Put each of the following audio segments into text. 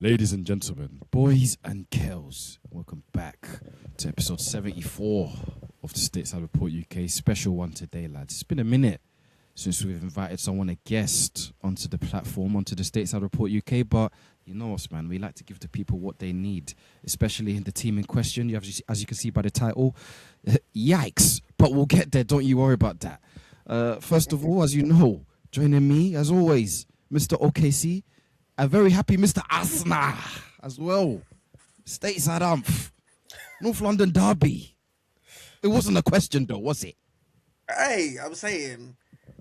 Ladies and gentlemen, boys and girls, welcome back to episode 74 of the Stateside Report UK. Special one today, lads. It's been a minute since we've invited someone, a guest, onto the platform, onto the Stateside Report UK, but you know us, man. We like to give the people what they need, especially in the team in question. You have, as you can see by the title, yikes, but we'll get there. Don't you worry about that. First of all, as you know, joining me, as always, Mr. OKC, a very happy Mr. Asna as well. Stateside Umph. North London Derby. It wasn't a question though, was it? Hey, I'm saying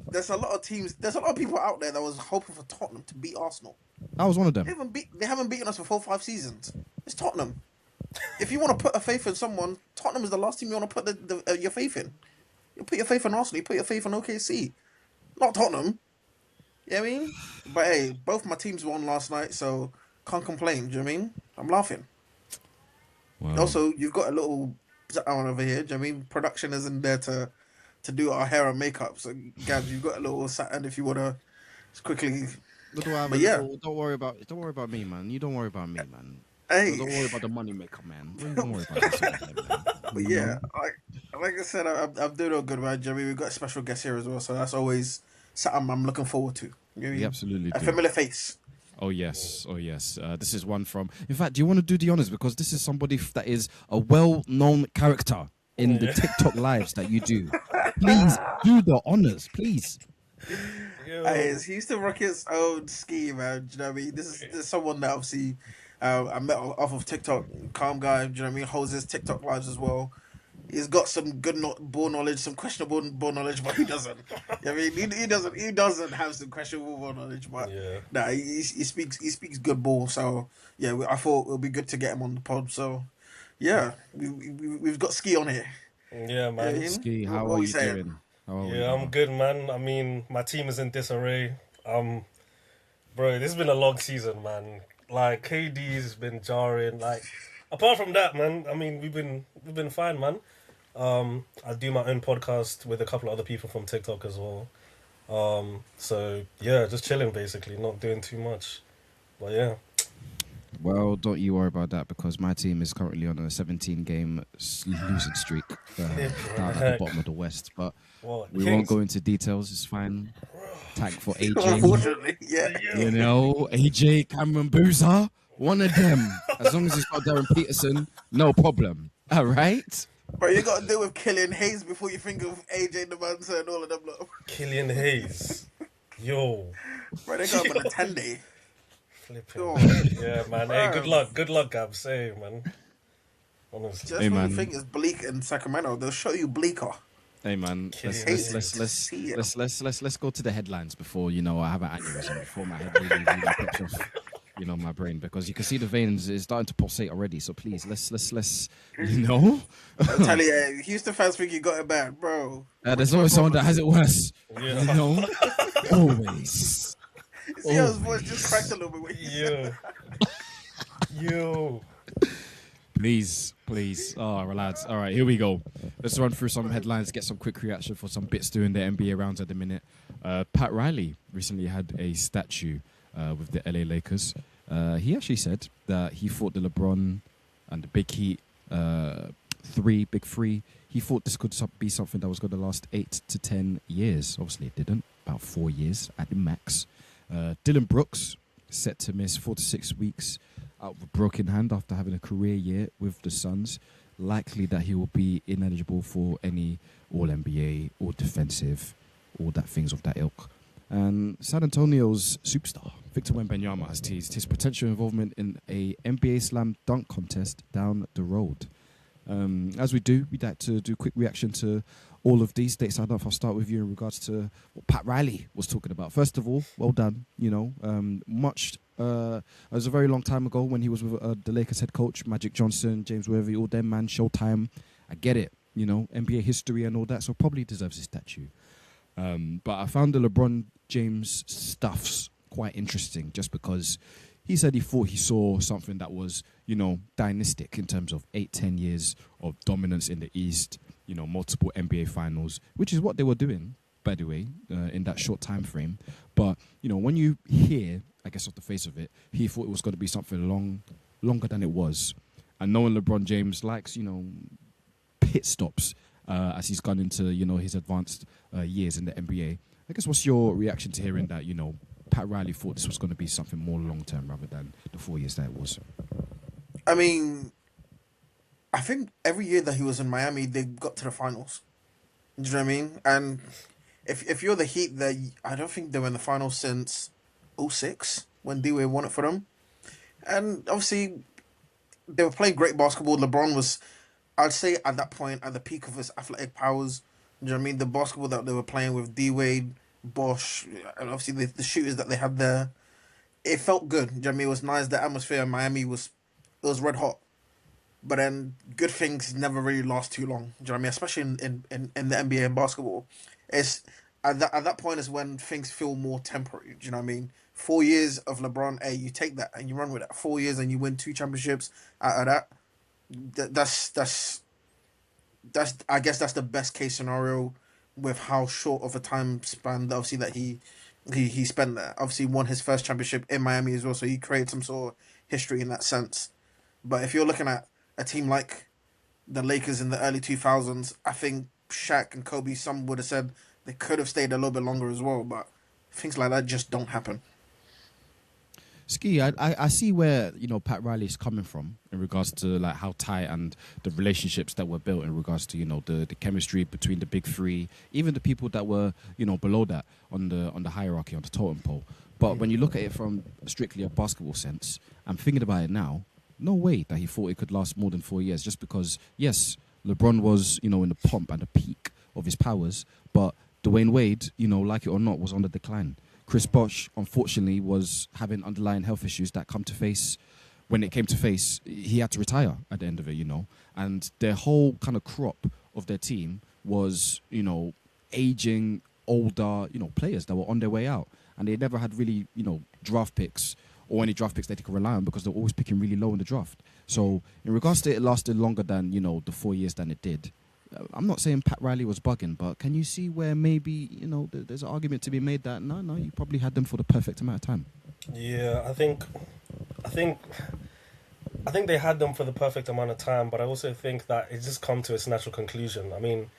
there's a lot of people out there that was hoping for Tottenham to beat Arsenal. I was one of them. They haven't beaten us for 4-5 seasons. It's Tottenham. If you want to put a faith in someone, Tottenham is the last team you want to put your faith in. You put your faith in Arsenal, you put your faith in OKC. Not Tottenham. You know what I mean? But hey, both my teams won last night, so can't complain. Do you know what I mean? I'm laughing. Wow. Also, you've got a little on over here. Do you know what I mean? Production isn't there to do our hair and makeup. So, Gabs, you've got a little Saturn if you want to just quickly. But yeah. Don't worry about me, man. You don't worry about me, man. Hey. Don't worry about the money maker, man. Don't worry about this, man. But yeah, like I said, I'm doing all good, man. Jeremy, we've got a special guest here as well, so that's always something I'm looking forward to. You know, absolutely a familiar face. Oh yes. This is one from. In fact, do you want to do the honors, because this is somebody that is a well-known character in the TikTok lives that you do. Please do the honors, please. He used to rock his own ski, man. Do you know what I mean? This is someone that obviously I met off of TikTok. Calm guy. Do you know what I mean? Holds his TikTok lives as well. He's got some good ball knowledge, some questionable ball knowledge, but he doesn't. I mean, he doesn't have some questionable ball knowledge, but he speaks good ball. So yeah, I thought it would be good to get him on the pod. So yeah, we've got Ski on here. Yeah, man. Ski, how are you doing? I'm good, man. I mean, my team is in disarray. Bro, this has been a long season, man. Like KD's been jarring. Like, apart from that, man, I mean, we've been fine, man. I do my own podcast with a couple of other people from TikTok as well. So yeah, just chilling basically, not doing too much. But yeah. Well, don't you worry about that, because my team is currently on a 17-game losing streak down at the bottom of the West. But we won't go into details. It's fine. Tag for AJ. Unfortunately, yeah. You know, AJ, Cameron Boozer, one of them. As long as it's not Darren Peterson, no problem. All right? Bro, you got to deal with Killian Hayes before you think of AJ Namansa and all of them. Killian Hayes. Yo. Bro, they got him on a 10-day. Yeah, man. Hey, good luck, Gab. Say, man. Honestly. Just when you think it's bleak in Sacramento, they'll show you bleaker. Hey, man. Let's go to the headlines before, I have an aneurysm, before my head really pops off, my brain, because you can see the veins is starting to pulsate already. So please, let's I'll tell you, Houston fans think you got it bad, bro. There's always someone that has it worse. Yeah. Always. See how his voice just cracked a little bit when you said that. Yo. Please. Oh, relax. All right, here we go. Let's run through some headlines, get some quick reaction for some bits doing the NBA rounds at the minute. Pat Riley recently had a statue with the LA Lakers. He actually said that he thought the LeBron and the Big Heat Big Three, he thought this could be something that was going to last 8 to 10 years. Obviously, it didn't. About 4 years at the max. Dylan Brooks set to miss 4 to 6 weeks out with a broken hand after having a career year with the Suns. Likely that he will be ineligible for any All-NBA or defensive, all that things of that ilk. And San Antonio's superstar, Victor Wembanyama, has teased his potential involvement in a NBA slam dunk contest down the road. As we do, we'd like to do a quick reaction to all of these Stateside Up. I'll start with you in regards to what Pat Riley was talking about. First of all, well done. It was a very long time ago when he was with the Lakers head coach, Magic Johnson, James Worthy, all them, man, Showtime. I get it, NBA history and all that, so probably deserves his statue. But I found the LeBron James stuffs quite interesting, just because he said he thought he saw something that was, dynastic in terms of 8-10 years of dominance in the East, multiple NBA finals, which is what they were doing, by the way, in that short time frame. But, when you hear I guess, off the face of it. He thought it was going to be something longer than it was. And knowing LeBron James likes, pit stops as he's gone into, his advanced years in the NBA. I guess what's your reaction to hearing that, Pat Riley thought this was going to be something more long-term rather than the 4 years that it was? I mean, I think every year that he was in Miami, they got to the finals. Do you know what I mean? And if you're the Heat, I don't think they were in the finals since '06 when D-Wade won it for them. And obviously, they were playing great basketball. LeBron was, I'd say, at that point, at the peak of his athletic powers. Do you know what I mean? The basketball that they were playing with D-Wade, Bosh, and obviously the shooters that they had there, it felt good. Do you know what I mean? It was nice. The atmosphere in Miami was red hot. But then good things never really last too long. Do you know what I mean? Especially in the NBA and basketball. It's at that point is when things feel more temporary. Do you know what I mean? 4 years of LeBron, hey, you take that and you run with it. 4 years and you win 2 championships out of that. That's I guess that's the best case scenario with how short of a time span that obviously that he spent there. Obviously won his first championship in Miami as well, so he created some sort of history in that sense. But if you're looking at a team like the Lakers in the early 2000s, I think Shaq and Kobe, some would have said they could have stayed a little bit longer as well, but things like that just don't happen. Ski, I see where Pat Riley is coming from in regards to like how tight and the relationships that were built in regards to the chemistry between the big three, even the people that were below that on the hierarchy on the totem pole. But when you look at it from strictly a basketball sense, I'm thinking about it now. No way that he thought it could last more than 4 years, just because yes, LeBron was in the pomp and the peak of his powers, but Dwayne Wade, like it or not, was on the decline. Chris Bosh, unfortunately, was having underlying health issues that come to face. When it came to face, he had to retire at the end of it, And their whole kind of crop of their team was, aging, older, players that were on their way out. And they never had really, draft picks or any draft picks that they could rely on because they were always picking really low in the draft. So in regards to it lasted longer than, the 4 years than it did, I'm not saying Pat Riley was bugging, but can you see where maybe, there's an argument to be made that, no, you probably had them for the perfect amount of time? Yeah, I think they had them for the perfect amount of time, but I also think that it's just come to its natural conclusion. I mean,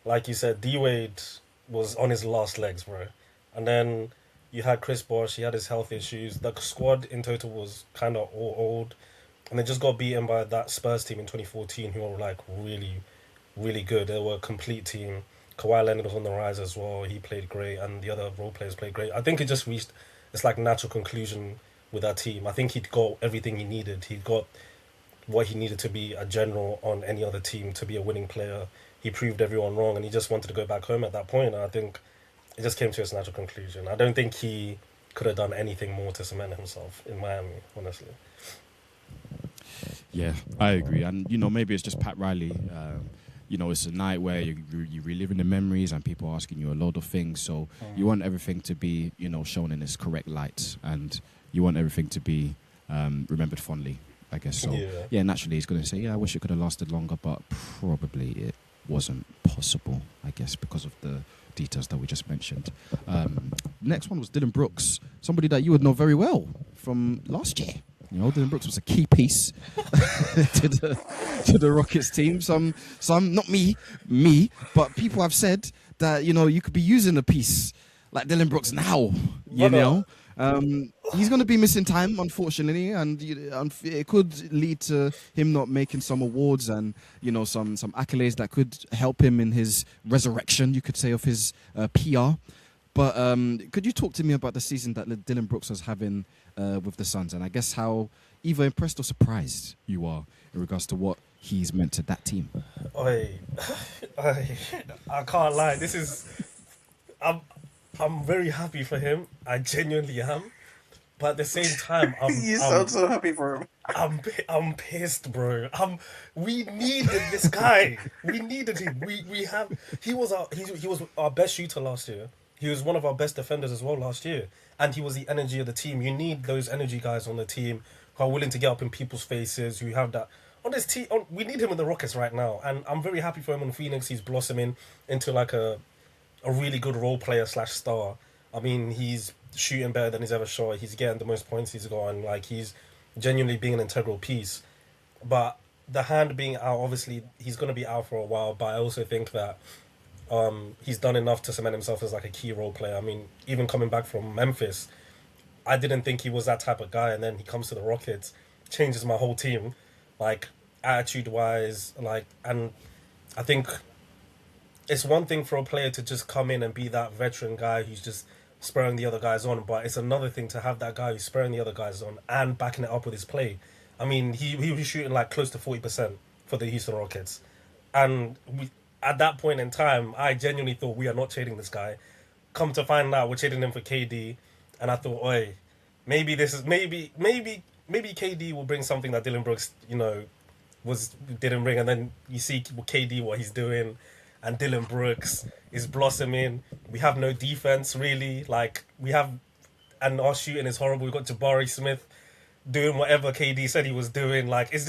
like you said, D-Wade was on his last legs, bro. And then you had Chris Bosh, he had his health issues. The squad in total was kind of all old. And they just got beaten by that Spurs team in 2014 who were like really, really good. They were a complete team. Kawhi Leonard was on the rise as well. He played great and the other role players played great. I think it just reached this like natural conclusion with that team. I think he'd got everything he needed. He got what he needed to be a general on any other team, to be a winning player. He proved everyone wrong and he just wanted to go back home at that point. And I think it just came to its natural conclusion. I don't think he could have done anything more to cement himself in Miami, honestly. Yeah, I agree. And, maybe it's just Pat Riley. It's a night where you're reliving the memories and people are asking you a lot of things. So you want everything to be, shown in its correct light. And you want everything to be remembered fondly, I guess. So, yeah, naturally he's going to say, yeah, I wish it could have lasted longer, but probably it wasn't possible, I guess, because of the details that we just mentioned. Next one was Dylan Brooks, somebody that you would know very well from last year. Dylan Brooks was a key piece to the Rockets team. Some not me, but people have said that you could be using a piece like Dylan Brooks now. He's going to be missing time, unfortunately, and it could lead to him not making some awards and some accolades that could help him in his resurrection, you could say, of his PR. But could you talk to me about the season that Dylan Brooks was having with the Suns, and I guess how either impressed or surprised you are in regards to what he's meant to that team? I can't lie. I'm very happy for him. I genuinely am. But at the same time, you sound so happy for him. I'm pissed, bro. We needed this guy. We needed him. He was our best shooter last year. He was one of our best defenders as well last year. And he was the energy of the team. You need those energy guys on the team who are willing to get up in people's faces, who have that. On this team, we need him in the Rockets right now. And I'm very happy for him in Phoenix. He's blossoming into like a really good role player / star. I mean, he's shooting better than he's ever shot. He's getting the most points he's gotten. Like, he's genuinely being an integral piece. But the hand being out, obviously, he's going to be out for a while. But I also think that he's done enough to cement himself as like a key role player. I mean, even coming back from Memphis, I didn't think he was that type of guy. And then he comes to the Rockets, changes my whole team, like attitude wise, like, and I think it's one thing for a player to just come in and be that veteran guy who's just spurring the other guys on, but it's another thing to have that guy who's spurring the other guys on and backing it up with his play. I mean, he was shooting like close to 40% for the Houston Rockets, and at that point in time, I genuinely thought we are not trading this guy. Come to find out, we're trading him for KD, and I thought, oi, maybe this is maybe KD will bring something that Dylan Brooks, didn't bring, and then you see KD what he's doing, and Dylan Brooks is blossoming. We have no defense really, and our shooting is horrible. We got Jabari Smith doing whatever KD said he was doing. Like, it's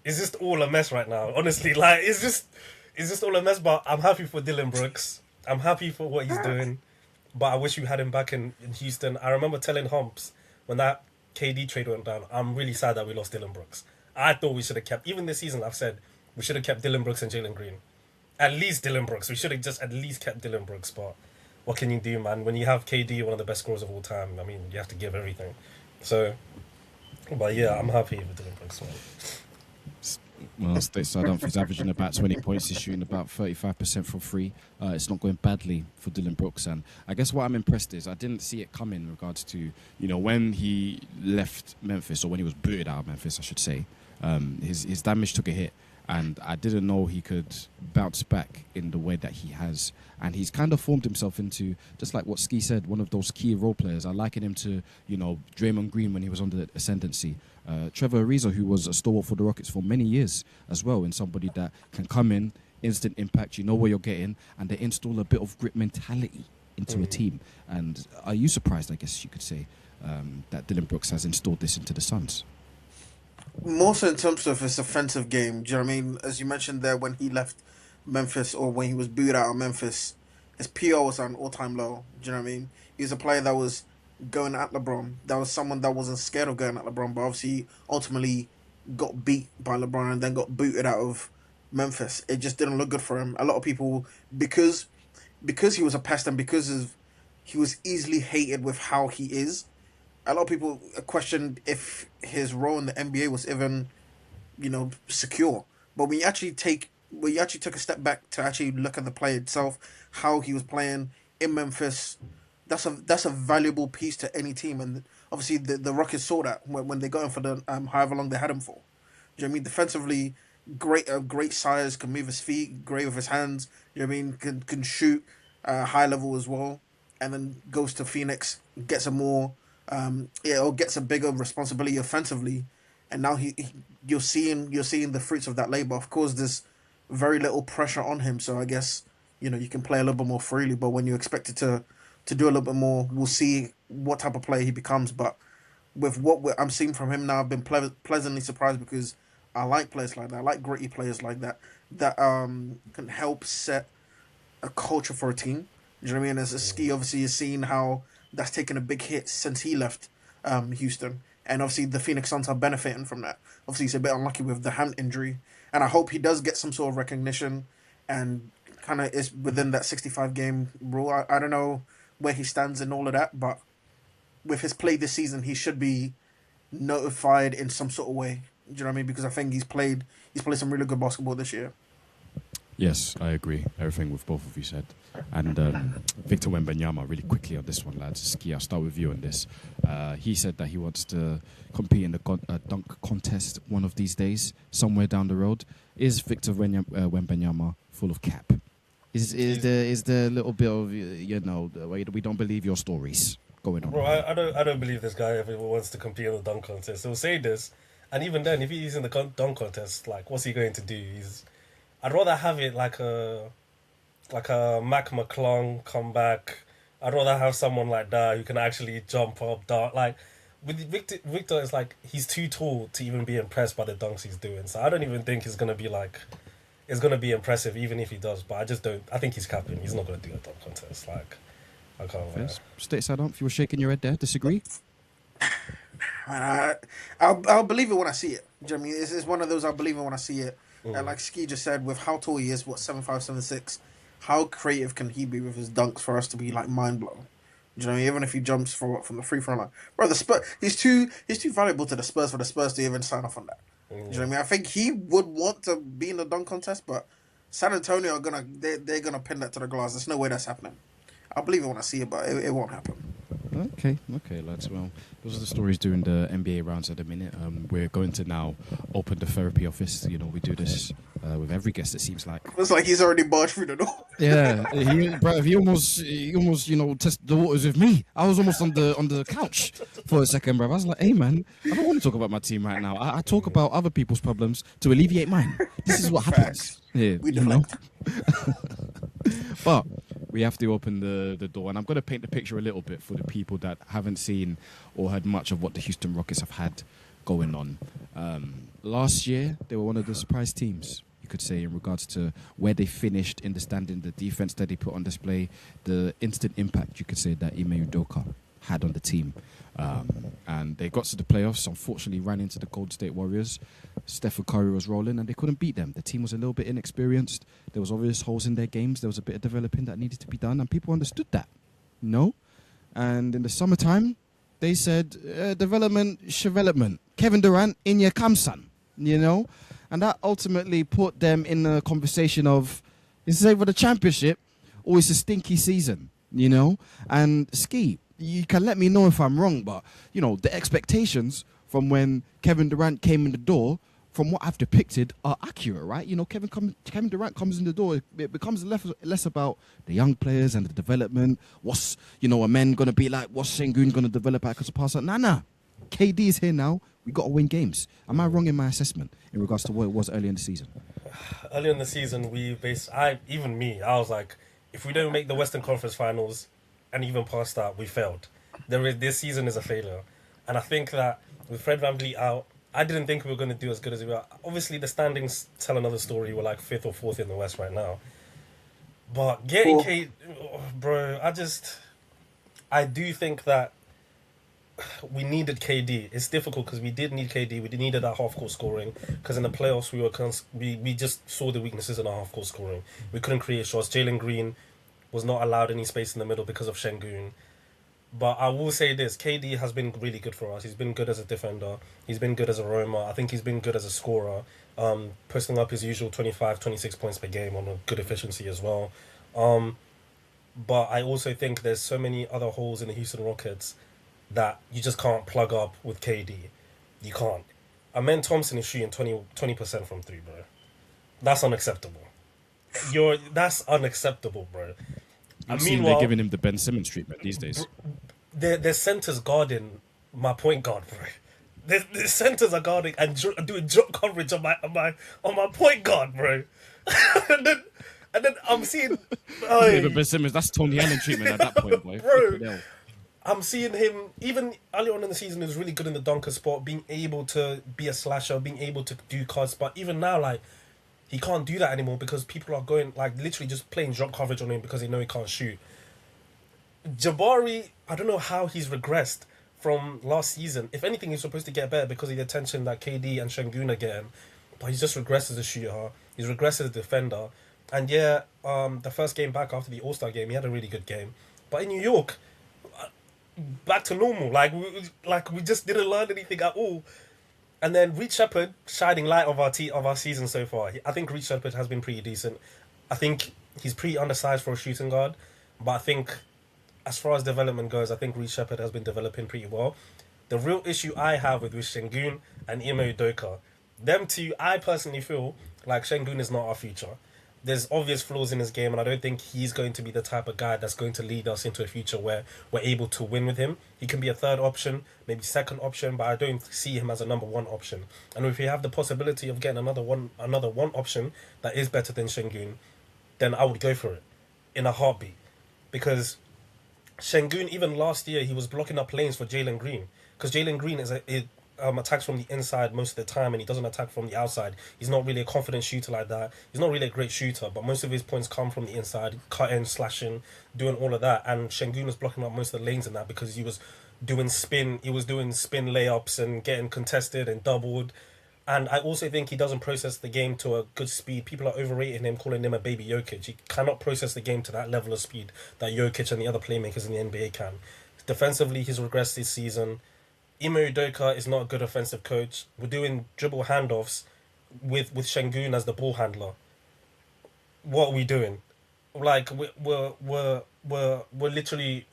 just all a mess right now. Honestly, like it's just all a mess. But I'm happy for Dylan Brooks. I'm happy for what he's doing. But I wish we had him back in Houston. I remember telling Humps when that KD trade went down, I'm really sad that we lost Dylan Brooks. I thought we should have kept, even this season I've said, we should have kept Dylan Brooks and Jalen Green. At least Dylan Brooks. We should have just at least kept Dylan Brooks. But what can you do, man? When you have KD, one of the best scorers of all time, I mean, you have to give everything. So, but yeah, I'm happy with Dylan Brooks, man. Well, Stateside he's averaging about 20 points. He's shooting about 35% from free. It's not going badly for Dylan Brooks. And I guess what I'm impressed is I didn't see it coming in regards to, when he left Memphis, or when he was booted out of Memphis, I should say, his damage took a hit. And I didn't know he could bounce back in the way that he has. And he's kind of formed himself into, just like what Ski said, one of those key role players. I liken him to, Draymond Green when he was on the ascendancy. Trevor Ariza, who was a stalwart for the Rockets for many years as well, and somebody that can come in, instant impact, you know what you're getting, and they install a bit of grit mentality into a team. And are you surprised, I guess you could say, that Dylan Brooks has installed this into the Suns? More so in terms of his offensive game. Do you know what I mean? As you mentioned there, when he left Memphis, or when he was booed out of Memphis, his PR was at an all-time low. Do you know what I mean? He was a player that was going at LeBron. That was someone that wasn't scared of going at LeBron, but obviously ultimately got beat by LeBron and then got booted out of Memphis. It just didn't look good for him. A lot of people, because he was a pest and he was easily hated with how he is, a lot of people questioned if his role in the NBA was even, secure. But when you actually took a step back to actually look at the play itself, how he was playing in Memphis, that's a valuable piece to any team. And obviously the Rockets saw that when they got him for the however long they had him for. Do you know what I mean? Defensively, great size, can move his feet, great with his hands. You know what I mean? Can shoot high level as well, and then goes to Phoenix, gets a more or gets a bigger responsibility offensively, and now you're seeing the fruits of that labor. Of course, there's very little pressure on him, so I guess you can play a little bit more freely. But when you're expected to do a little bit more, we'll see what type of player he becomes. But with what I'm seeing from him now, I've been pleasantly surprised, because I like players like that. I like gritty players like that can help set a culture for a team. Do you know what I mean? As a Ski, obviously, you're seeing how that's taken a big hit since he left Houston. And obviously the Phoenix Suns are benefiting from that. Obviously he's a bit unlucky with the hand injury. And I hope he does get some sort of recognition and kind of is within that 65-game rule. I don't know where he stands in all of that, but with his play this season, he should be notified in some sort of way. Do you know what I mean? Because I think he's played some really good basketball this year. Yes, I agree. Everything with both of you said. And Victor Wembanyama, really quickly on this one, lads. Ski, I'll start with you on this. He said that he wants to compete in the dunk contest one of these days, somewhere down the road. Is Victor Wembanyama full of cap? Is there a little bit of, we don't believe your stories going on? Bro, I don't believe this guy ever wants to compete in the dunk contest. He'll say this, and even then, if he's in the dunk contest, like, what's he going to do? I'd rather have it like a Mac McClung comeback. I'd rather have someone like that who can actually jump up, dunk. Like, with Victor, it's like he's too tall to even be impressed by the dunks he's doing. So I don't even think it's gonna be impressive, even if he does. But I just don't. I think he's capping. He's not gonna do a dunk contest. Like, I can't lie. Fairs. Stateside Ump, you were shaking your head there. Disagree? Man, I'll believe it when I see it. Do you know what I mean? It's one of those I'll believe it when I see it. And like Ski just said, with how tall he is, what 7'5", 7'6", how creative can he be with his dunks for us to be like mind blown? Do you know what I mean? Even if he jumps from the free throw line, bro, the Spurs, he's too valuable to the Spurs for the Spurs to even sign off on that. Do you know what I mean? I think he would want to be in the dunk contest, but San Antonio are they're gonna pin that to the glass. There's no way that's happening. I'll believe it when I see it, but it won't happen. Okay, lads. Well, those are the stories during the NBA rounds at the minute. We're going to now open the therapy office. You know, we do this with every guest, it seems like. It's like he's already barged through the door. Yeah, he almost, tested the waters with me. I was almost on the couch for a second, bro. I was like, hey, man, I don't want to talk about my team right now. I talk about other people's problems to alleviate mine. This is what happens. Yeah, We deflect. But we have to open the door, and I'm going to paint the picture a little bit for the people that haven't seen or heard much of what the Houston Rockets have had going on. Last year, they were one of the surprise teams, you could say, in regards to where they finished in the standing, the defense that they put on display, the instant impact, you could say, that Ime Udoka had on the team. And they got to the playoffs, unfortunately ran into the Golden State Warriors. Stephen Curry was rolling and they couldn't beat them. The team was a little bit inexperienced. There was obvious holes in their games. There was a bit of developing that needed to be done, and people understood that. And in the summertime, they said, development. Kevin Durant, in your son, And that ultimately put them in a conversation of, is it for the championship or it's a stinky season, And Ski, you can let me know if I'm wrong, but, the expectations from when Kevin Durant came in the door, from what I've depicted, are accurate, right? Kevin Durant comes in the door, it becomes less about the young players and the development. What's, a man going to be like? What's Sengun going to develop at as a passer? Nah. KD is here now. We got to win games. Am I wrong in my assessment in regards to what it was early in the season? Early in the season, I was like, if we don't make the Western Conference Finals, and even past that, we failed. This season is a failure. And I think that with Fred VanVleet out, I didn't think we were going to do as good as we were. Obviously, the standings tell another story. We're like 5th or 4th in the West right now. But getting bro, I do think that we needed KD. It's difficult because we did need KD. We needed that half-court scoring because in the playoffs, we just saw the weaknesses in our half-court scoring. We couldn't create shots. Jalen Green was not allowed any space in the middle because of Şengün. But I will say this, KD has been really good for us. He's been good as a defender. He's been good as a roamer. I think he's been good as a scorer, posting up his usual 25, 26 points per game on a good efficiency as well. But I also think there's so many other holes in the Houston Rockets that you just can't plug up with KD. You can't. Amen Thompson is shooting 20% from 3, bro. That's unacceptable. That's unacceptable, bro. I've seen they're giving him the Ben Simmons treatment these days. Their centers guarding my point guard, bro. The centers are guarding and doing drop coverage on my point guard, bro. and then I'm seeing Ben Simmons, that's Tony Allen treatment at that point, boy. Bro. I'm seeing him, even early on in the season, he was really good in the dunker spot, being able to be a slasher, being able to do cuts. But even now, like, he can't do that anymore because people are going, like, literally just playing drop coverage on him because they know he can't shoot. Jabari, I don't know how he's regressed from last season. If anything, he's supposed to get better because of the attention that KD and Şengün are getting. But he's just regressed as a shooter. He's regressed as a defender. And yeah, the first game back after the All-Star game, he had a really good game. But in New York, back to normal. Like we just didn't learn anything at all. And then Reed Shepherd, shining light of our season so far. I think Reed Shepherd has been pretty decent. I think he's pretty undersized for a shooting guard. But I think as far as development goes, I think Reed Shepherd has been developing pretty well. The real issue I have with Şengün and Ime Udoka, them two, I personally feel like Şengün is not our future. There's obvious flaws in his game, and I don't think he's going to be the type of guy that's going to lead us into a future where we're able to win with him. He can be a third option, maybe second option, but I don't see him as a number one option. And if we have the possibility of getting another one option that is better than Şengün, then I would go for it in a heartbeat. Because Şengün, even last year, he was blocking up lanes for Jalen Green. Because Jalen Green attacks from the inside most of the time, and he doesn't attack from the outside. He's not really a confident shooter like that. He's not really a great shooter, but most of his points come from the inside, cutting, slashing, doing all of that. And Şengün was blocking up most of the lanes in that because he was doing spin. He was doing spin layups and getting contested and doubled. And I also think he doesn't process the game to a good speed. People are overrating him, calling him a baby Jokic. He cannot process the game to that level of speed that Jokic and the other playmakers in the NBA can. Defensively, he's regressed this season. Ime Udoka is not a good offensive coach. We're doing dribble handoffs with Şengün as the ball handler. What are we doing? Like we're literally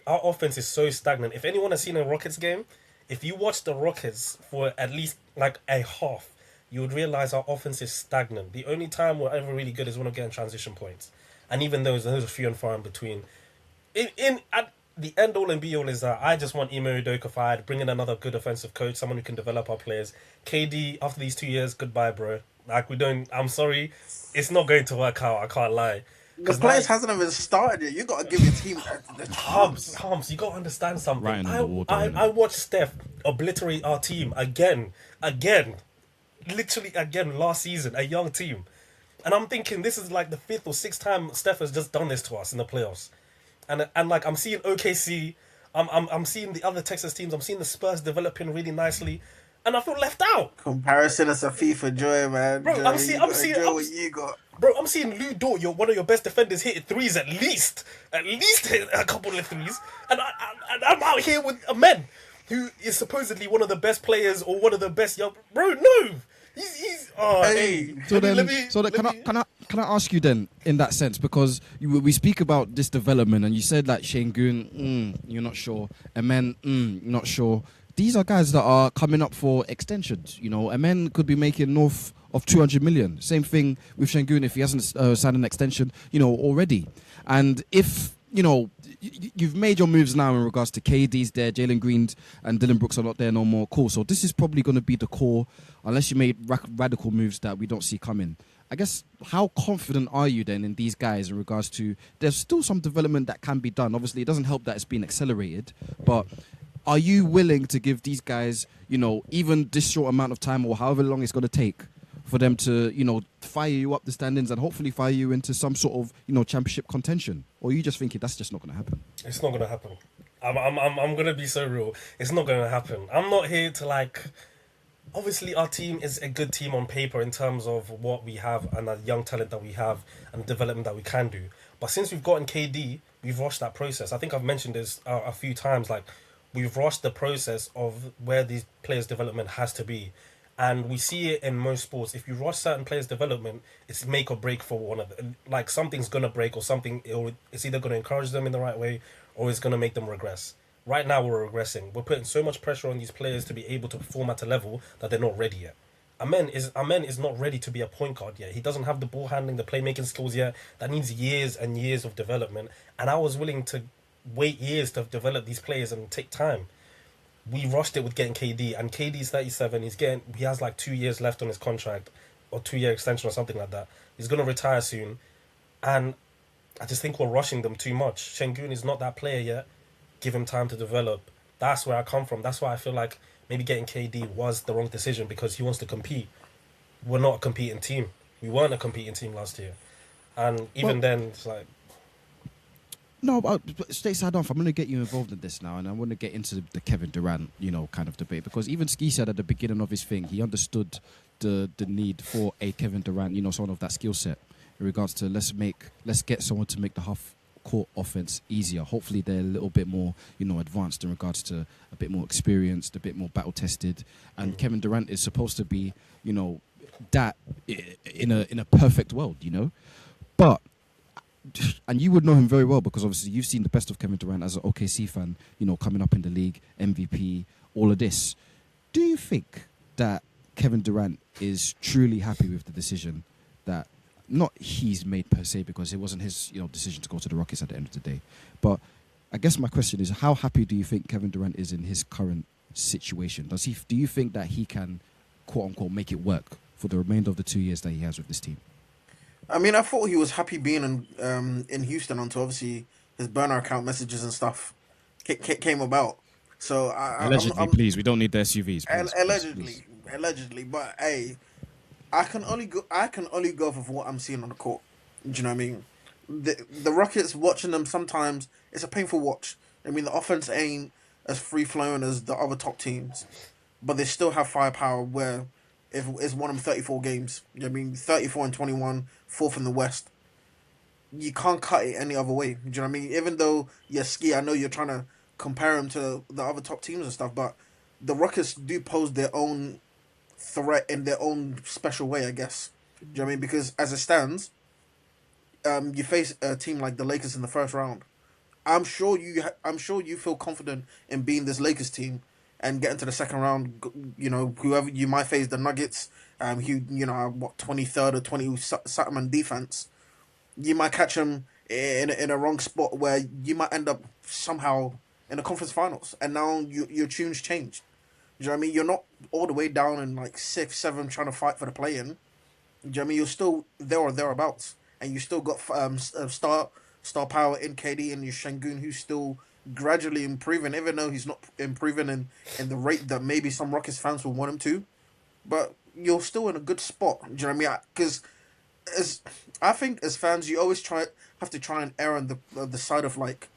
our offense is so stagnant. If anyone has seen a Rockets game, if you watch the Rockets for at least like a half, you would realize our offense is stagnant. The only time we're ever really good is when we're getting transition points, and even those are few and far in between. At the end all and be all is that I just want Ime Udoka fired, bring in another good offensive coach, someone who can develop our players. KD, after these 2 years, goodbye, bro. Like we don't. I'm sorry, it's not going to work out. I can't lie. The players hasn't even started yet. You got to give your team the chance. Harms, you got to understand something. Right on the wall, I watched Steph obliterate our team again, literally again last season, a young team. And I'm thinking this is like the 5th or 6th time Steph has just done this to us in the playoffs. And like I'm seeing OKC, I'm seeing the other Texas teams, I'm seeing the Spurs developing really nicely, and I feel left out. Comparison is a FIFA joy, man. Bro, I'm seeing what you got. Bro, I'm seeing Lou Dort, one of your best defenders, hitting threes at least hit a couple of threes, and I'm out here with a man who is supposedly one of the best players or one of the best young. Bro, no, he's hey. So can I ask you then in that sense, because we speak about this development and you said like Şengün, you're not sure, and then not sure. These are guys that are coming up for extensions. You know, Amen could be making north of 200 million. Same thing with Şengün if he hasn't signed an extension, you know, already. And if, you know, you've made your moves now in regards to KD's there, Jalen Green and Dylan Brooks are not there no more. Cool. So this is probably going to be the core, unless you made radical moves that we don't see coming. I guess, how confident are you then in these guys in regards to, there's still some development that can be done. Obviously, it doesn't help that it's been accelerated, but are you willing to give these guys, you know, even this short amount of time or however long it's going to take for them to, you know, fire you up the standings and hopefully fire you into some sort of, you know, championship contention? Or are you just thinking that's just not going to happen? It's not going to happen. I'm going to be so real. It's not going to happen. I'm not here to like... Obviously, our team is a good team on paper in terms of what we have and the young talent that we have and the development that we can do. But since we've gotten KD, we've rushed that process. I think I've mentioned this a few times. Like, we've rushed the process of where these players' development has to be. And we see it in most sports. If you rush certain players' development, it's make or break for one of them. Like, something's going to break or something. It's either going to encourage them in the right way or it's going to make them regress. Right now, we're regressing. We're putting so much pressure on these players to be able to perform at a level that they're not ready yet. Amen is not ready to be a point guard yet. He doesn't have the ball handling, the playmaking skills yet. That needs years and years of development. And I was willing to wait years to develop these players and take time. We rushed it with getting KD, and KD's 37. He has like 2 years left on his contract, or 2-year extension or something like that. He's gonna retire soon, and I just think we're rushing them too much. Şengün is not that player yet. Give him time to develop. That's where I come from. That's why I feel like maybe getting KD was the wrong decision, because he wants to compete. We're not a competing team. We weren't a competing team last year, and even then, it's like. No, but Stateside Off, I'm going to get you involved in this now, and I want to get into the Kevin Durant, you know, kind of debate, because even Ski said at the beginning of his thing, he understood the need for a Kevin Durant, you know, someone of that skill set in regards to let's get someone to make the half-court offense easier. Hopefully they're a little bit more, you know, advanced in regards to a bit more experienced, a bit more battle-tested, and Kevin Durant is supposed to be, you know, that in a perfect world, you know, but. And you would know him very well because obviously you've seen the best of Kevin Durant as an OKC fan, you know, coming up in the league, MVP, all of this. Do you think that Kevin Durant is truly happy with the decision that not he's made per se, because it wasn't his, you know, decision to go to the Rockets at the end of the day. But I guess my question is, how happy do you think Kevin Durant is in his current situation? Do you think that he can, quote unquote, make it work for the remainder of the 2 years that he has with this team? I mean, I thought he was happy being in Houston until obviously his burner account messages and stuff came about. So Allegedly, please. We don't need the SUVs, please. allegedly, Please. allegedly. But hey, I can only go for what I'm seeing on the court. Do you know what I mean? The Rockets, watching them sometimes, it's a painful watch. I mean, the offense ain't as free flowing as the other top teams, but they still have firepower. Where if it's one of them 34 games, you know what I mean, 34 and 21, fourth in the West. You can't cut it any other way. Do you know what I mean? Even though you're ski, I know you're trying to compare them to the other top teams and stuff, but the Rockets do pose their own threat in their own special way, I guess. Do you know what I mean? Because as it stands, you face a team like the Lakers in the first round. I'm sure you feel confident in being this Lakers team and getting to the second round. You know, whoever you might face, the Nuggets, who are what 23rd or 20 something on defense, you might catch them in a wrong spot where you might end up somehow in the conference finals, and now your tunes changed. Do you know what I mean? You're not all the way down in like 6, 7 trying to fight for the play-in. Do you know what I mean? You're still there or thereabouts, and you still got star power in KD and your Shengun, who's still gradually improving, even though he's not improving in the rate that maybe some Rockets fans will want him to. But you're still in a good spot. Do you know what I mean? Because as I think as fans, you always have to try and err on the side of like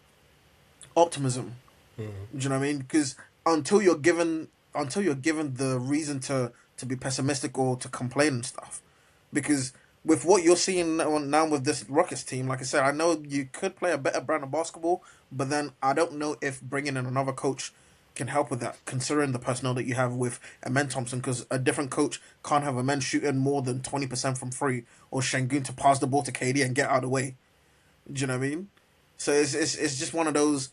optimism. Do you know what I mean? Because until you're given the reason to be pessimistic or to complain and stuff, because with what you're seeing now with this Rockets team, like I said, I know you could play a better brand of basketball, but then I don't know if bringing in another coach can help with that, considering the personnel that you have with Amen Thompson, because a different coach can't have Amen shooting more than 20% from free, or Shengun to pass the ball to KD and get out of the way. Do you know what I mean? So it's just one of those.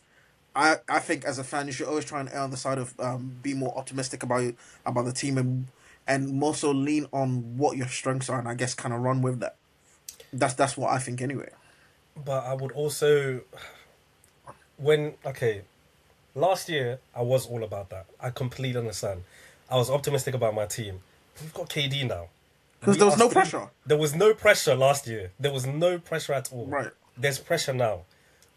I think as a fan, you should always try and err on the side of be more optimistic about the team, and more so lean on what your strengths are, and I guess kind of run with that. That's what I think anyway. But I would also, last year I was all about that. I completely understand. I was optimistic about my team. We've got KD now. Because there was no pressure. There was no pressure last year. There was no pressure at all. Right. There's pressure now.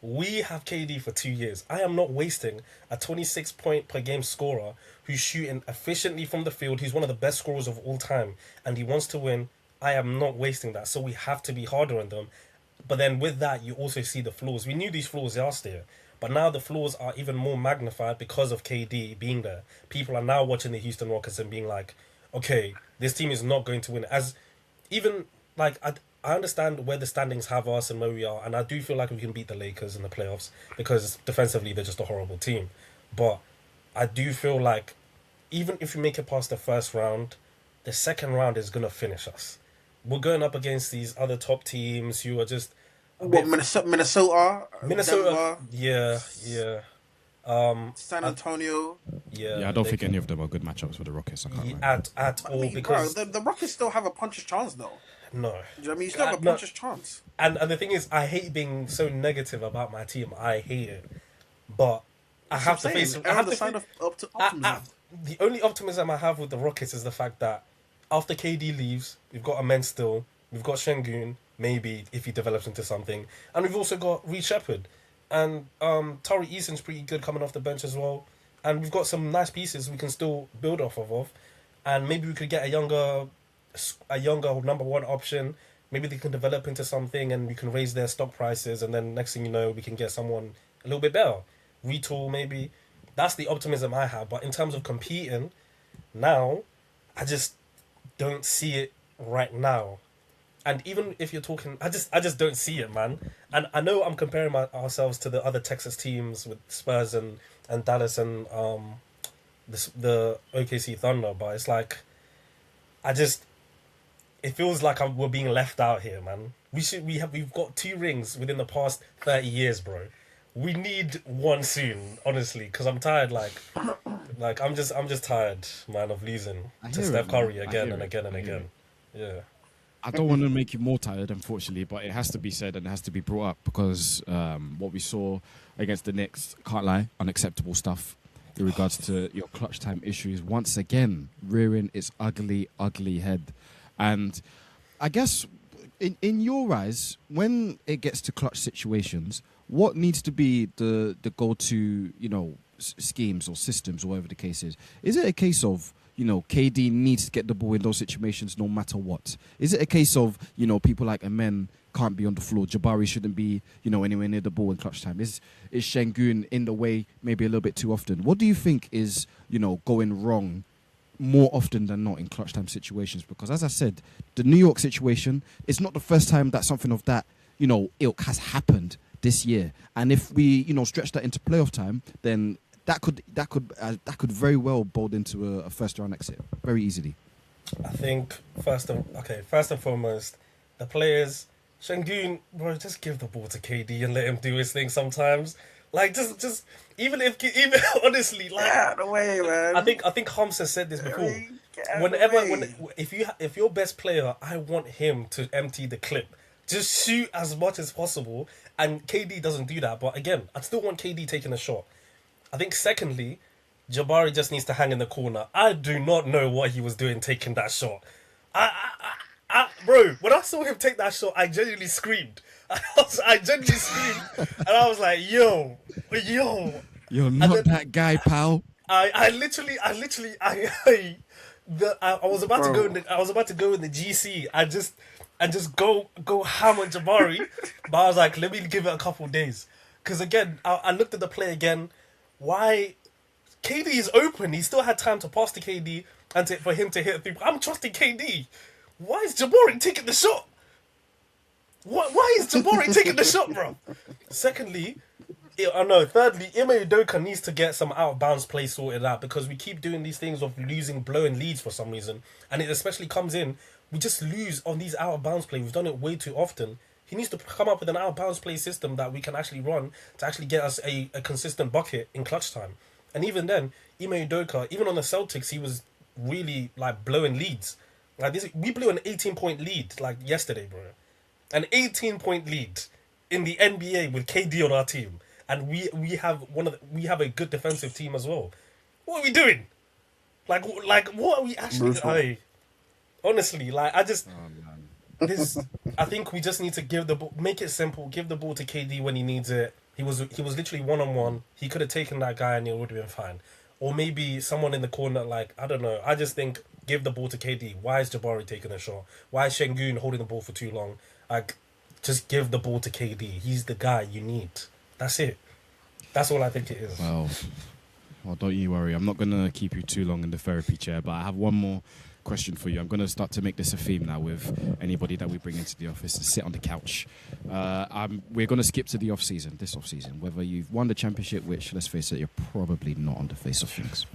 We have KD for 2 years. I am not wasting a 26 point per game scorer who's shooting efficiently from the field, who's one of the best scorers of all time, and he wants to win. I am not wasting that. So we have to be harder on them. But then with that, you also see the flaws. We knew these flaws last year, but now the flaws are even more magnified because of KD being there. People are now watching the Houston Rockets and being like, okay, this team is not going to win. As even like I understand where the standings have us and where we are, and I do feel like we can beat the Lakers in the playoffs because defensively they're just a horrible team. But I do feel like even if we make it past the first round, the second round is going to finish us. We're going up against these other top teams who are just... Minnesota? Denver, yeah. San Antonio. Yeah, I don't think any of them are good matchups for the Rockets. I can't lie. At all, because... Bro, the Rockets still have a puncher's chance, though. No. Do you know what I mean? You still have a puncher's chance. And the thing is, I hate being so negative about my team. I hate it. But I have to face... The only optimism I have with the Rockets is the fact that after KD leaves, we've got Amen still, we've got Shengun, maybe, if he develops into something, and we've also got Reed Shepherd. And Tari Eason's pretty good coming off the bench as well. And we've got some nice pieces we can still build off of. And maybe we could get a younger number one option. Maybe they can develop into something and we can raise their stock prices, and then next thing you know, we can get someone a little bit better. Retool, maybe. That's the optimism I have. But in terms of competing, now, I just don't see it right now. And even if you're talking, I just don't see it, man. And I know I'm comparing ourselves to the other Texas teams with Spurs and Dallas and the OKC Thunder, but it's like, it feels like we're being left out here, man. We've got 2 rings within the past 30 years, bro. We need one soon, honestly, because I'm tired. Like I'm just tired, man, of losing to Steph Curry again and again and again. Yeah. I don't want to make you more tired, unfortunately, but it has to be said and it has to be brought up because what we saw against the Knicks, can't lie, unacceptable stuff in regards to your clutch time issues. Once again, rearing its ugly, ugly head. And I guess in your eyes, when it gets to clutch situations, what needs to be the go-to, schemes or systems or whatever the case is it a case of, KD needs to get the ball in those situations no matter what? Is it a case of, people like Amen can't be on the floor, Jabari shouldn't be, anywhere near the ball in clutch time? Is Şengün in the way maybe a little bit too often? What do you think is, going wrong more often than not in clutch time situations? Because as I said, the New York situation, it's not the first time that something of that, ilk has happened this year. And if we, stretch that into playoff time, then that could very well bolt into a first round exit very easily. I think first and foremost, the players, Şengün, bro, just give the ball to KD and let him do his thing sometimes. Like just even honestly, like, Get out of the way, man. I think Hams has said this before. If your best player, I want him to empty the clip. Just shoot as much as possible, and KD doesn't do that. But again, I still want KD taking a shot. I think secondly, Jabari just needs to hang in the corner. I do not know what he was doing taking that shot. Bro, when I saw him take that shot, I genuinely screamed. I genuinely screamed, and I was like, "Yo, you're not that guy, pal." I was about to go in the GC. And just go ham on Jabari, but I was like, let me give it a couple of days, because again, I looked at the play again. Why KD is open? He still had time to pass to KD and for him to hit a three. I'm trusting KD. Why is Jabari taking the shot? Why is Jabari taking the shot, bro? Thirdly, Ime Udoka needs to get some out of bounds play sorted out, because we keep doing these things of blowing leads for some reason, and it especially comes in. We just lose on these out of bounds play. We've done it way too often. He needs to come up with an out of bounds play system that we can actually run to actually get us a consistent bucket in clutch time. And even then, Ime Udoka, even on the Celtics, he was really like blowing leads. Like this, we blew an 18-point lead like yesterday, bro. An 18-point lead in the NBA with KD on our team, and we have a good defensive team as well. What are we doing? Like what are we actually? Honestly, like I think we just need to give the ball, make it simple, give the ball to KD when he needs it. He was literally one-on-one. He could have taken that guy and it would have been fine. Or maybe someone in the corner, like, I don't know. I just think give the ball to KD. Why is Jabari taking a shot? Why is Şengün holding the ball for too long? Like, just give the ball to KD. He's the guy you need. That's it. That's all I think it is. Well, don't you worry. I'm not going to keep you too long in the therapy chair, but I have one more question for you. I'm going to start to make this a theme now with anybody that we bring into the office to sit on the couch. We're going to skip to the this off season, whether you've won the championship, which, let's face it, you're probably not on the face of things.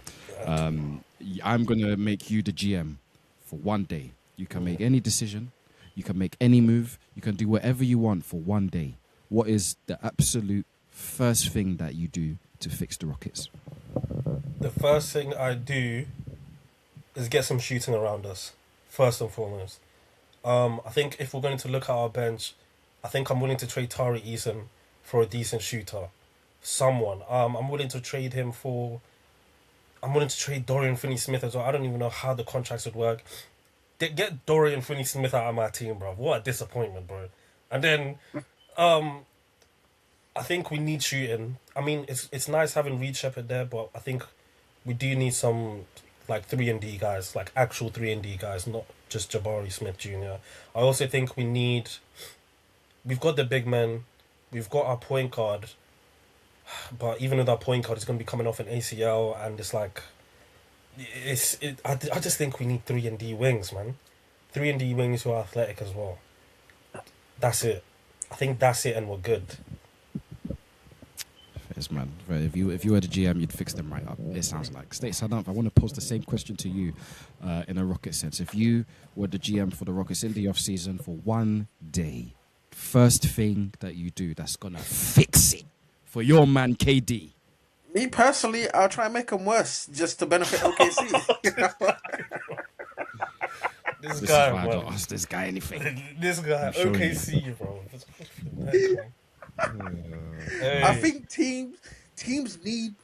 I'm going to make you the GM for one day. You can make any decision. You can make any move. You can do whatever you want for one day. What is the absolute first thing that you do to fix the Rockets? The first thing I do is get some shooting around us, first and foremost. I think if we're going to look at our bench, I think I'm willing to trade Tari Eason for a decent shooter. Someone. I'm willing to trade him for... I'm willing to trade Dorian Finney-Smith as well. I don't even know how the contracts would work. Get Dorian Finney-Smith out of my team, bro. What a disappointment, bro. And then... I think we need shooting. I mean, it's nice having Reed Shepherd there, but I think we do need some like 3-and-D guys, like actual 3-and-D guys, not just Jabari Smith Jr. I also think we've got the big men, we've got our point guard, but even with our point guard, it's going to be coming off an ACL, and it's like, I just think we need 3-and-D wings, man. 3-and-D wings who are athletic as well. That's it. I think that's it, and we're good. Yes, man. If you were the GM, you'd fix them right up. It sounds like. Stateside Up, I want to pose the same question to you in a Rocket sense. If you were the GM for the Rockets in the off season for one day, first thing that you do that's gonna fix it for your man KD. Me personally, I'll try and make them worse just to benefit OKC. This Is guy, why I bro. don't ask this guy anything. This guy, I'm showing OKC, bro. Hey. I think teams need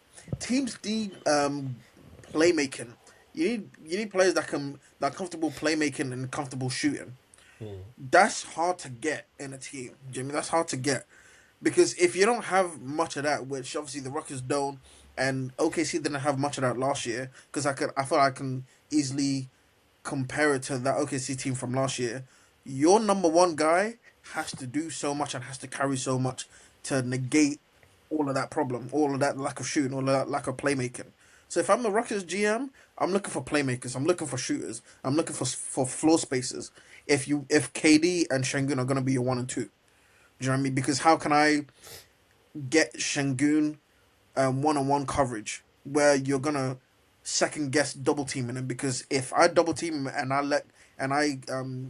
playmaking. You need players that are comfortable playmaking and comfortable shooting. That's hard to get in a team, Jimmy. That's hard to get, because if you don't have much of that, which obviously the Rockets don't, and OKC didn't have much of that last year because I feel I can easily compare it to that OKC team from last year. Your number one guy has to do so much and has to carry so much to negate all of that problem, all of that lack of shooting, all of that lack of playmaking. So if I'm the Rockets GM, I'm looking for playmakers, I'm looking for shooters, I'm looking for floor spacers. If KD and Şengün are gonna be your 1 and 2, do you know what I mean? Because how can I get Şengün one-on-one coverage where you're gonna second guess double teaming him? Because if I double team him and I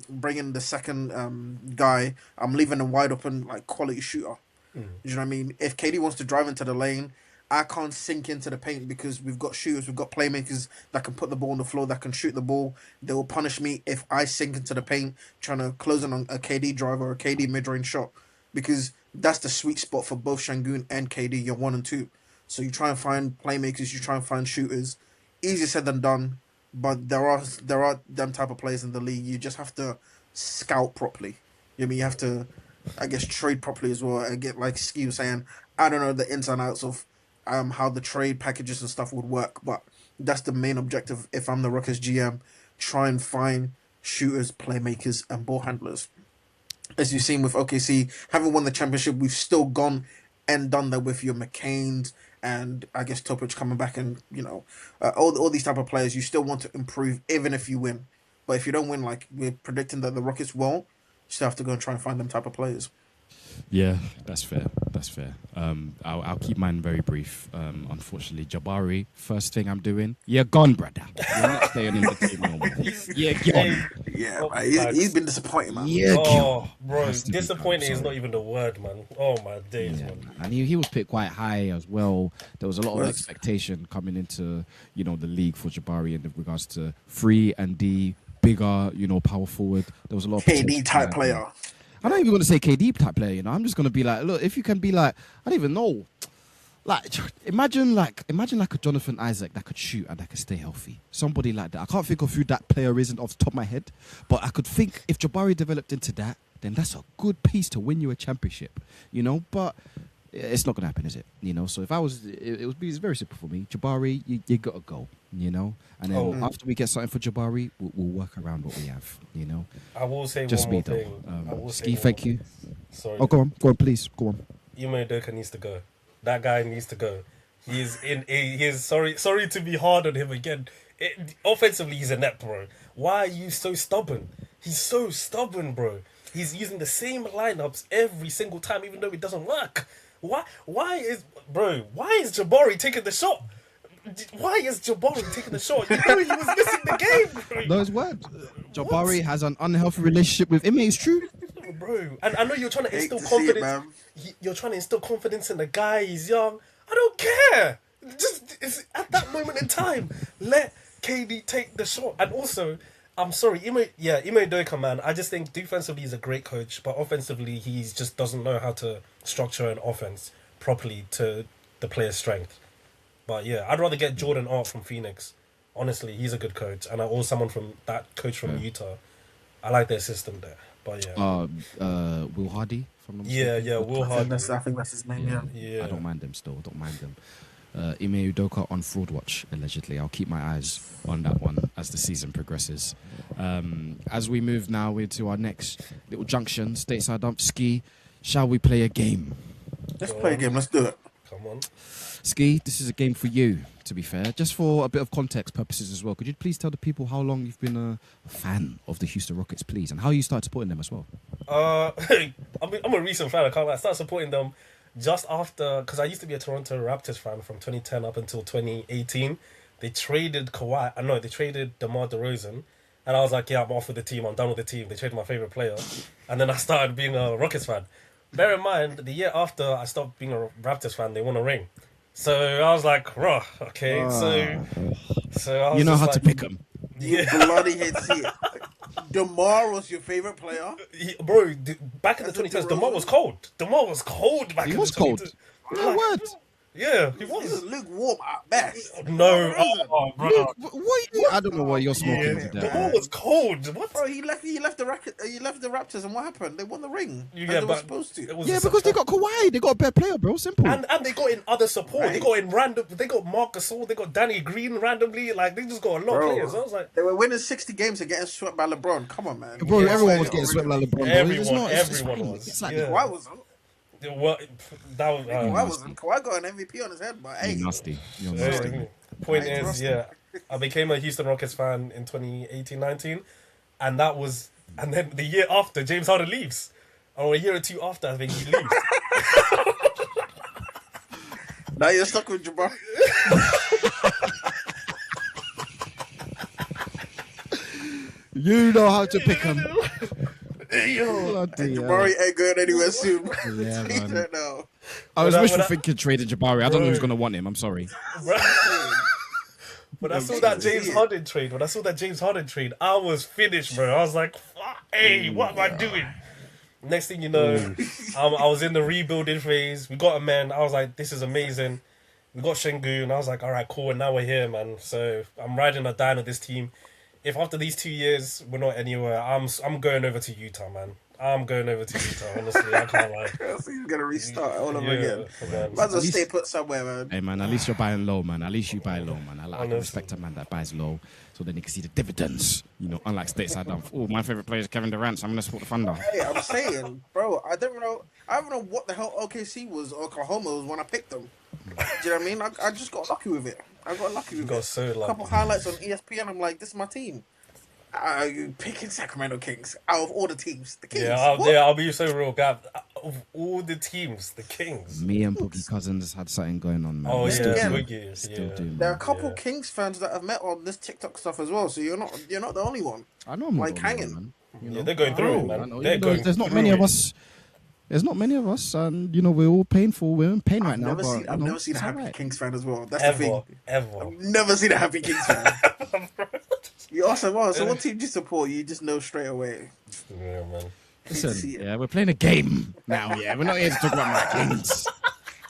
bring in the second guy, I'm leaving a wide open like quality shooter. You know what I mean? If KD wants to drive into the lane, I can't sink into the paint because we've got shooters, we've got playmakers that can put the ball on the floor, that can shoot the ball. They will punish me if I sink into the paint trying to close in on a KD drive or a KD mid-range shot, because that's the sweet spot for both Şengün and KD. You're 1 and 2, so you try and find playmakers, you try and find shooters. Easier said than done, but there are them type of players in the league. You just have to scout properly. You know what I mean? You have to, I guess, trade properly as well. And get, like Ski was saying, I don't know the ins and outs of how the trade packages and stuff would work, but that's the main objective. If I'm the Rockets GM, try and find shooters, playmakers, and ball handlers. As you've seen with OKC, having won the championship, we've still gone and done that with your McCains and I guess Topic coming back, and all these type of players. You still want to improve even if you win, but if you don't win, like we're predicting that the Rockets won't, you still have to go and try and find them type of players. Yeah, that's fair. That's fair. I'll keep mine very brief. Unfortunately, Jabari, first thing I'm doing, you're gone, brother. You're not staying in the team no more. You're gone. Yeah, he's been disappointing, man. Yeah, bro, disappointing is not even the word, man. Oh my days, man. And he was picked quite high as well. There was a lot of expectation coming into the league for Jabari in regards to 3 and D, bigger, power forward. There was a lot of KD type player. I'm not even going to say KD type player, I'm just going to be like, look, if you can be like, I don't even know. Like, imagine like a Jonathan Isaac that could shoot and that could stay healthy. Somebody like that. I can't think of who that player is off the top of my head, but I could think if Jabari developed into that, then that's a good piece to win you a championship, But it's not going to happen, is it? So if I was, it's very simple for me. Jabari, you got to go, And then after we get something for Jabari, we'll work around what we have, I will say just one more me, thing. though. Ski, thank you. Sorry. Oh, go on, please, go on. Ime Udoka needs to go. That guy needs to go. He is sorry to be hard on him again. Offensively, he's a net, bro. Why are you so stubborn? He's so stubborn, bro. He's using the same lineups every single time, even though it doesn't work. Why is Jabari taking the shot? Why is Jabari taking the shot? He was missing the game, bro. Those words. Jabari has an unhealthy relationship with Ime, it's true. Bro, and I know you're trying to instill confidence. You're trying to instill confidence in the guy. He's young. I don't care. It's at that moment in time, let KD take the shot. And also, I'm sorry, Ime Udoka, man. I just think defensively he's a great coach, but offensively he just doesn't know how to structure an offense properly to the player's strength. But yeah, I'd rather get Jordan Art from Phoenix. Honestly, he's a good coach, and someone from that coach from Utah. I like their system there. But yeah, Will Hardy from the Will Hardy. I think that's his name. Yeah. I don't mind them still. Don't mind them. Ime Udoka on fraud watch allegedly. I'll keep my eyes on that one as the season progresses. As we move now into our next little junction, stateside dump. Ski, shall we play a game? Let's play a game. Let's do it. Come on. Ski, this is a game for you, to be fair. Just for a bit of context purposes as well, could you please tell the people how long you've been a fan of the Houston Rockets, please, and how you started supporting them as well? I'm a recent fan. I can't lie. I started supporting them just after, because I used to be a Toronto Raptors fan from 2010 up until 2018. They traded they traded DeMar DeRozan. And I was like, yeah, I'm off with the team. I'm done with the team. They traded my favourite player. And then I started being a Rockets fan. Bear in mind, the year after I stopped being a Raptors fan, they won a ring. So I was like, "Rah, okay." So I was how to pick them. You bloody hate to see it. DeMar was your favorite player, back in the 2010s, DeMar was cold. DeMar was cold back in the 2010s. No word. Yeah, he He was was. lukewarm at best. No, Bro, bro. I don't know what you're smoking Yeah, to The that. ball was cold. What? bro, he left the Raptors, and what happened? They won the ring as Yeah, they were but supposed to. it was Yeah, a because they surprise. got Kawhi. They got a better player, bro. Simple. And they got in other support. They Right. got in random. They got Marc Gasol. They got Danny Green randomly. Like they just got a lot of players. I was like, They were winning 60 games and getting swept by LeBron. Come on, man. Bro, Yeah, everyone so- was getting swept like LeBron. Bro. Everyone It's fine. was. It's like, Yeah. Kawhi wasn't. what? That was. Kawhi nasty. wasn't. Kawhi got an MVP on his head, but hey, You're nasty. You're Yeah, nasty. point I ain't is, trusting. yeah, I became a Houston Rockets fan in 2018-19, and that was, and then the year after James Harden leaves, or a year or two after, I think he leaves. now you're stuck with Jabari. You know how to pick him. Yo. Jabari ain't going anywhere soon. Yeah, He man. don't know. I was When I- wishful when I- thinking trading Jabari. I don't know who's Bro. gonna want him. I'm sorry. When I saw that James Harden trade, I was finished, bro. I was like, hey, what am I doing? Next thing you know, I was in the rebuilding phase. We got a man. I was like, this is amazing. We got Şengün, and I was like, all right, cool. And now we're here, man. So I'm riding or dying with this team. If after these 2 years we're not anywhere, I'm going over to Utah, man. I'm going over to Utah. Honestly, I can't lie. So he's gonna restart all over again. man. Might as well stay put somewhere, man. Hey man, at least you're buying low, man. At least you buy low, man. I can Honestly. respect a man that buys low, so then you can see the dividends. You know, unlike stateside down. Oh, my favorite player is Kevin Durant, so I'm gonna support the Thunder. Hey, I'm saying, bro, I don't know what the hell OKC was or Oklahoma was when I picked them. Do you know what I mean? I just got lucky with it. I got lucky with got it. so A lucky. couple highlights on ESPN. I'm like, this is my team. You picking Sacramento Kings out of all the teams? The Kings. What? I'll be so real, Gav. Of all the teams, the Kings. Me and Boogie Cousins had something going on, man. Oh We yeah, still do. Boogie, Still yeah. do, man. There are a couple Yeah. Kings fans that I've met on this TikTok stuff as well. So you're not the only one. I know I'm not Like the only hanging. one, man. You Yeah, know? they're going through it, I man. know. They're Even though going there's not through many of it. us. There's not many of us, and you know we're all painful. We're in pain right now. I've but, never seen a it's happy alright. Kings fan as well. That's the Ever, thing. ever. I've never seen a happy Kings fan. You also, well, so what team do you support? You just know straight away. Yeah, man. Listen, see it. yeah, we're playing a game now. Yeah, we're not here to talk about my Kings.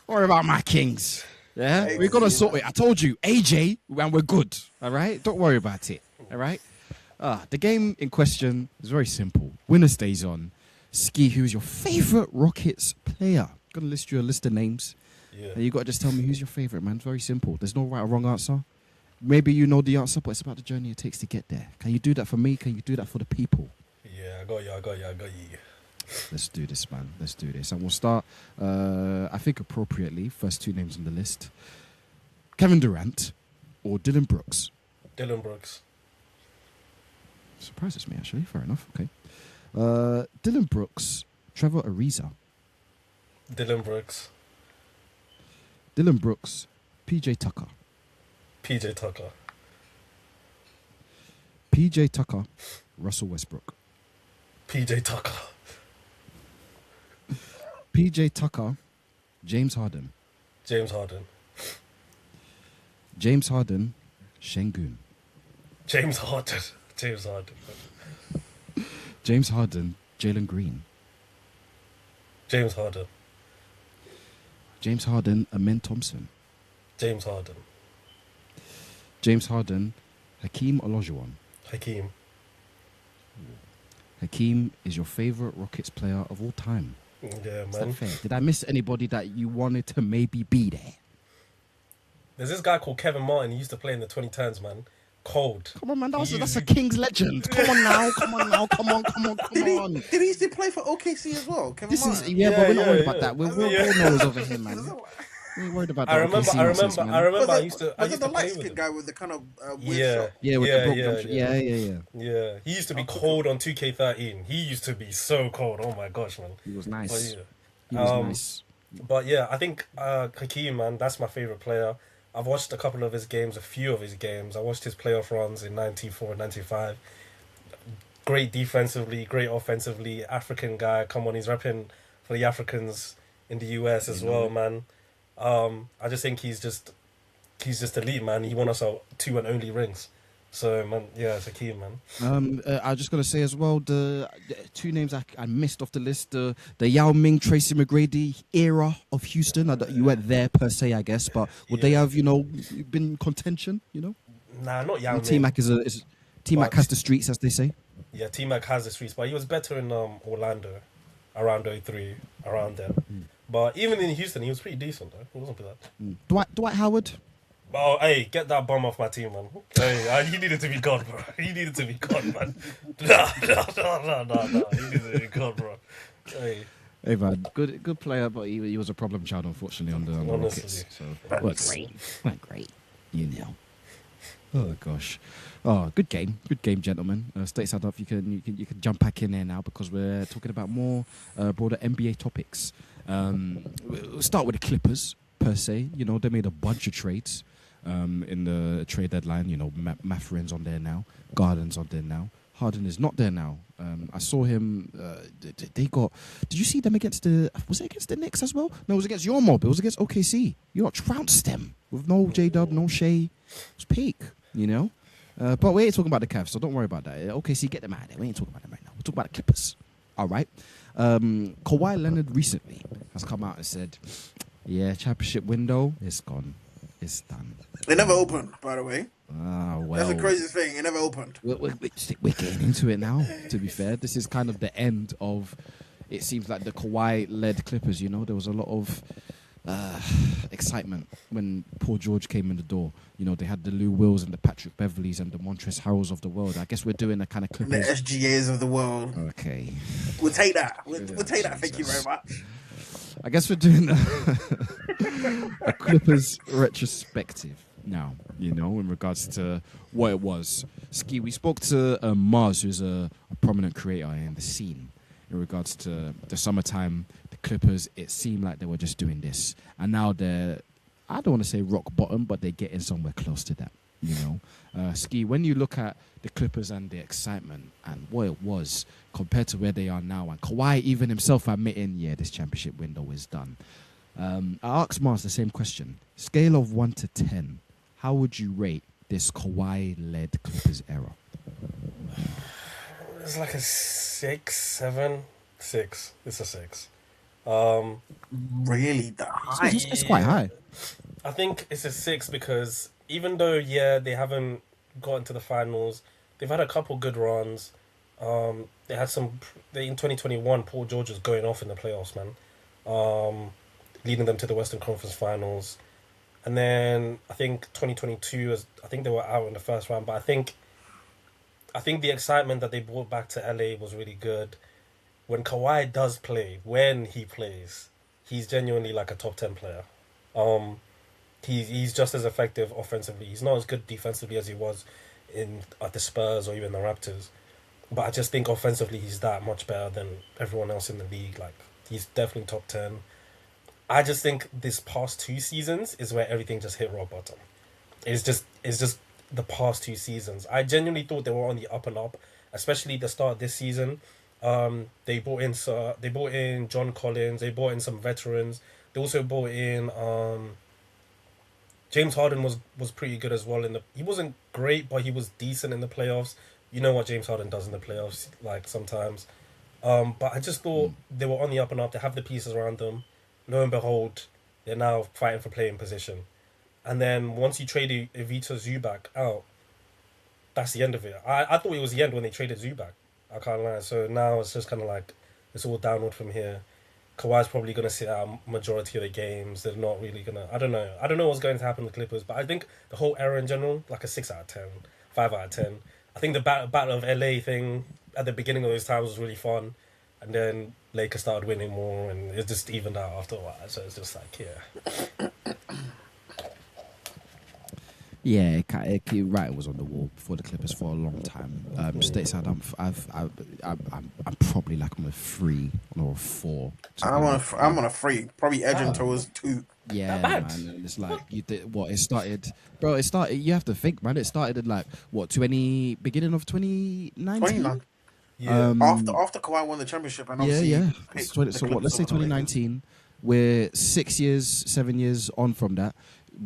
Don't worry about my Kings. Yeah, Hey, we're gonna yeah. sort it. I told you, AJ, and we're good. All right, don't worry about it. All right. The game in question is very simple. Winner stays on. Ski, who's your favorite Rockets player? I'm gonna list you a list of names. Yeah. And you gotta just tell me who's your favorite, man. It's very simple. There's no right or wrong answer. Maybe you know the answer, but it's about the journey it takes to get there. Can you do that for me? Can you do that for the people? Yeah, I got you. Let's do this, man. Let's do this. And we'll start, I think appropriately, first two names on the list. Kevin Durant or Dylan Brooks. Dylan Brooks. Surprises me, actually. Fair enough. Okay. Dylan Brooks, Trevor Ariza. Dylan Brooks. Dylan Brooks, PJ Tucker. PJ Tucker. PJ Tucker, Russell Westbrook. PJ Tucker. PJ Tucker, James Harden. James Harden. James Harden, Şengün. James Harden. James Harden. James Harden, Jalen Green. James Harden. James Harden, Amen Thompson. James Harden. James Harden, Hakeem Olajuwon. Hakeem. Hakeem is your favorite Rockets player of all time. Yeah, Is that man. fair? Did I miss anybody that you wanted to maybe be there? There's this guy called Kevin Martin. He used to play in the 2010s, man. Cold. Come on, man. That's He a Kings legend. Come on now. Come on now. Come on. Come on. Come on. Did he used to play for OKC as well? Kevin This is Martin? yeah, but we're not Yeah, worried yeah. about that. We're Yeah. all knows over here, man. We ain't worried about that. I remember. OKC I nonsense, remember. man. I remember. I Was used it to the play light with skinned him. guy with the kind of weird Yeah. shot? Yeah, with Yeah, the broke yeah, gum- yeah. Yeah, he used to be cold on 2K13. He used to be so cold. Oh my gosh, man. He was nice. But He was Um, nice. But yeah, I think Hakeem, man, that's my favorite player. I've watched a couple of his games, a few of his games. I watched his playoff runs in 94 and 95. Great defensively, great offensively. African guy. Come on, he's repping for the Africans in the US as well, man. I just think he's just elite, man. He won us our 2 and only rings. So man, yeah, it's a key, man. I was just gonna say as well the two names I missed off the list: the Yao Ming, Tracy McGrady era of Houston. You weren't there per se, I guess, but would they Yeah. have been contention? Nah, not Yao T Ming. Mac is T Mac But has the streets, as they say. yeah, T Mac has the streets, but he was better in Orlando around '03, around then. But even in Houston, he was pretty decent though. He wasn't bad. Dwight Howard. Oh, hey, get that bum off my team, man. Hey, he needed to be gone, bro. He needed to be gone, man. Nah. He needed to be gone, bro. Hey, Hey man, good player, but he was a problem child, unfortunately, on the Honestly. Rockets. So weren't great, Oh gosh, good game, gentlemen. Stateside up, you can jump back in there now because we're talking about more broader NBA topics. We'll start with the Clippers per se. They made a bunch of trades in the trade deadline. Matherin's on there now, Garden's on there now. Harden is not there now. I saw him. They got. Did you see them against the? Was it against the Knicks as well? No, it was against your mob. It was against OKC. Trounced them with no J-Dub, no Shea. It was peak. But we ain't talking about the Cavs, so don't worry about that. OKC, get them out of there. We ain't talking about them right now. We're talking about the Clippers. All right. Kawhi Leonard recently has come out and said, "Yeah, championship window is gone. It's done." They never opened, by the way. Well, That's the craziest thing. It never opened. We're getting into it now, to be fair. This is kind of the end of, it seems like, the Kawhi-led Clippers. There was a lot of excitement when Paul George came in the door. They had the Lou Wills and the Patrick Beverleys and the Montrezl Harrells of the world. I guess we're doing a kind of The Clippers. SGAs of the world. Okay. We'll take that. We'll take that. Thank you very much. I guess we're doing a Clippers retrospective now, in regards to what it was. Ski, we spoke to Mars, who's a prominent creator in the scene, in regards to the summertime, the Clippers. It seemed like they were just doing this. And now they're, I don't want to say rock bottom, but they're getting somewhere close to that, Ski, when you look at the Clippers and the excitement and what it was compared to where they are now, and Kawhi even himself admitting, yeah, this championship window is done. I asked Mars the same question. Scale of 1 to 10, how would you rate this Kawhi-led Clippers era? it's like a 6, 7, 6. It's a 6. Really that high? It's quite high. I think it's a 6 because even though, yeah, they haven't gotten to the finals, they've had a couple good runs. They had in 2021, Paul George was going off in the playoffs, man. Leading them to the Western Conference Finals. And then I think 2022, I think they were out in the first round, but I think the excitement that they brought back to LA was really good. When Kawhi does play, when he plays, he's genuinely like a top 10 player. He's just as effective offensively. He's not as good defensively as he was at the Spurs or even the Raptors. But I just think offensively he's that much better than everyone else in the league. Like, he's definitely top 10. I just think this past 2 seasons is where everything just hit rock bottom. It's just the past 2 seasons. I genuinely thought they were on the up and up, especially the start of this season. They brought in John Collins. They brought in some veterans. They also brought in James Harden was pretty good as well. He wasn't great, but he was decent in the playoffs. You know what James Harden does in the playoffs, like sometimes. But I just thought they were on the up and up. They have the pieces around them. Lo and behold, they're now fighting for playing position. And then once you trade Ivica Zubac out, that's the end of it. I thought it was the end when they traded Zubac. I can't lie. So now it's just kind of like it's all downward from here. Kawhi's probably going to sit out a majority of the games. They're not really going to... I don't know what's going to happen with the Clippers, but I think the whole era in general, like a 6 out of 10, 5 out of 10. I think the Battle of LA thing at the beginning of those times was really fun. And then Lakers started winning more, and it just evened out after a while. So it's just like, yeah. Yeah, right was on the wall for the Clippers for a long time. Stateside, I'm probably like on a 3 or a 4. I'm on a 3, probably edging towards 2. Yeah, That bad? man. It's like you did what it started, bro. It started. You have to think, man. It started in like what beginning of 2019. 29. Yeah. After Kawhi won the championship, and obviously Let's say 2019. We're 6 years, 7 years on from that.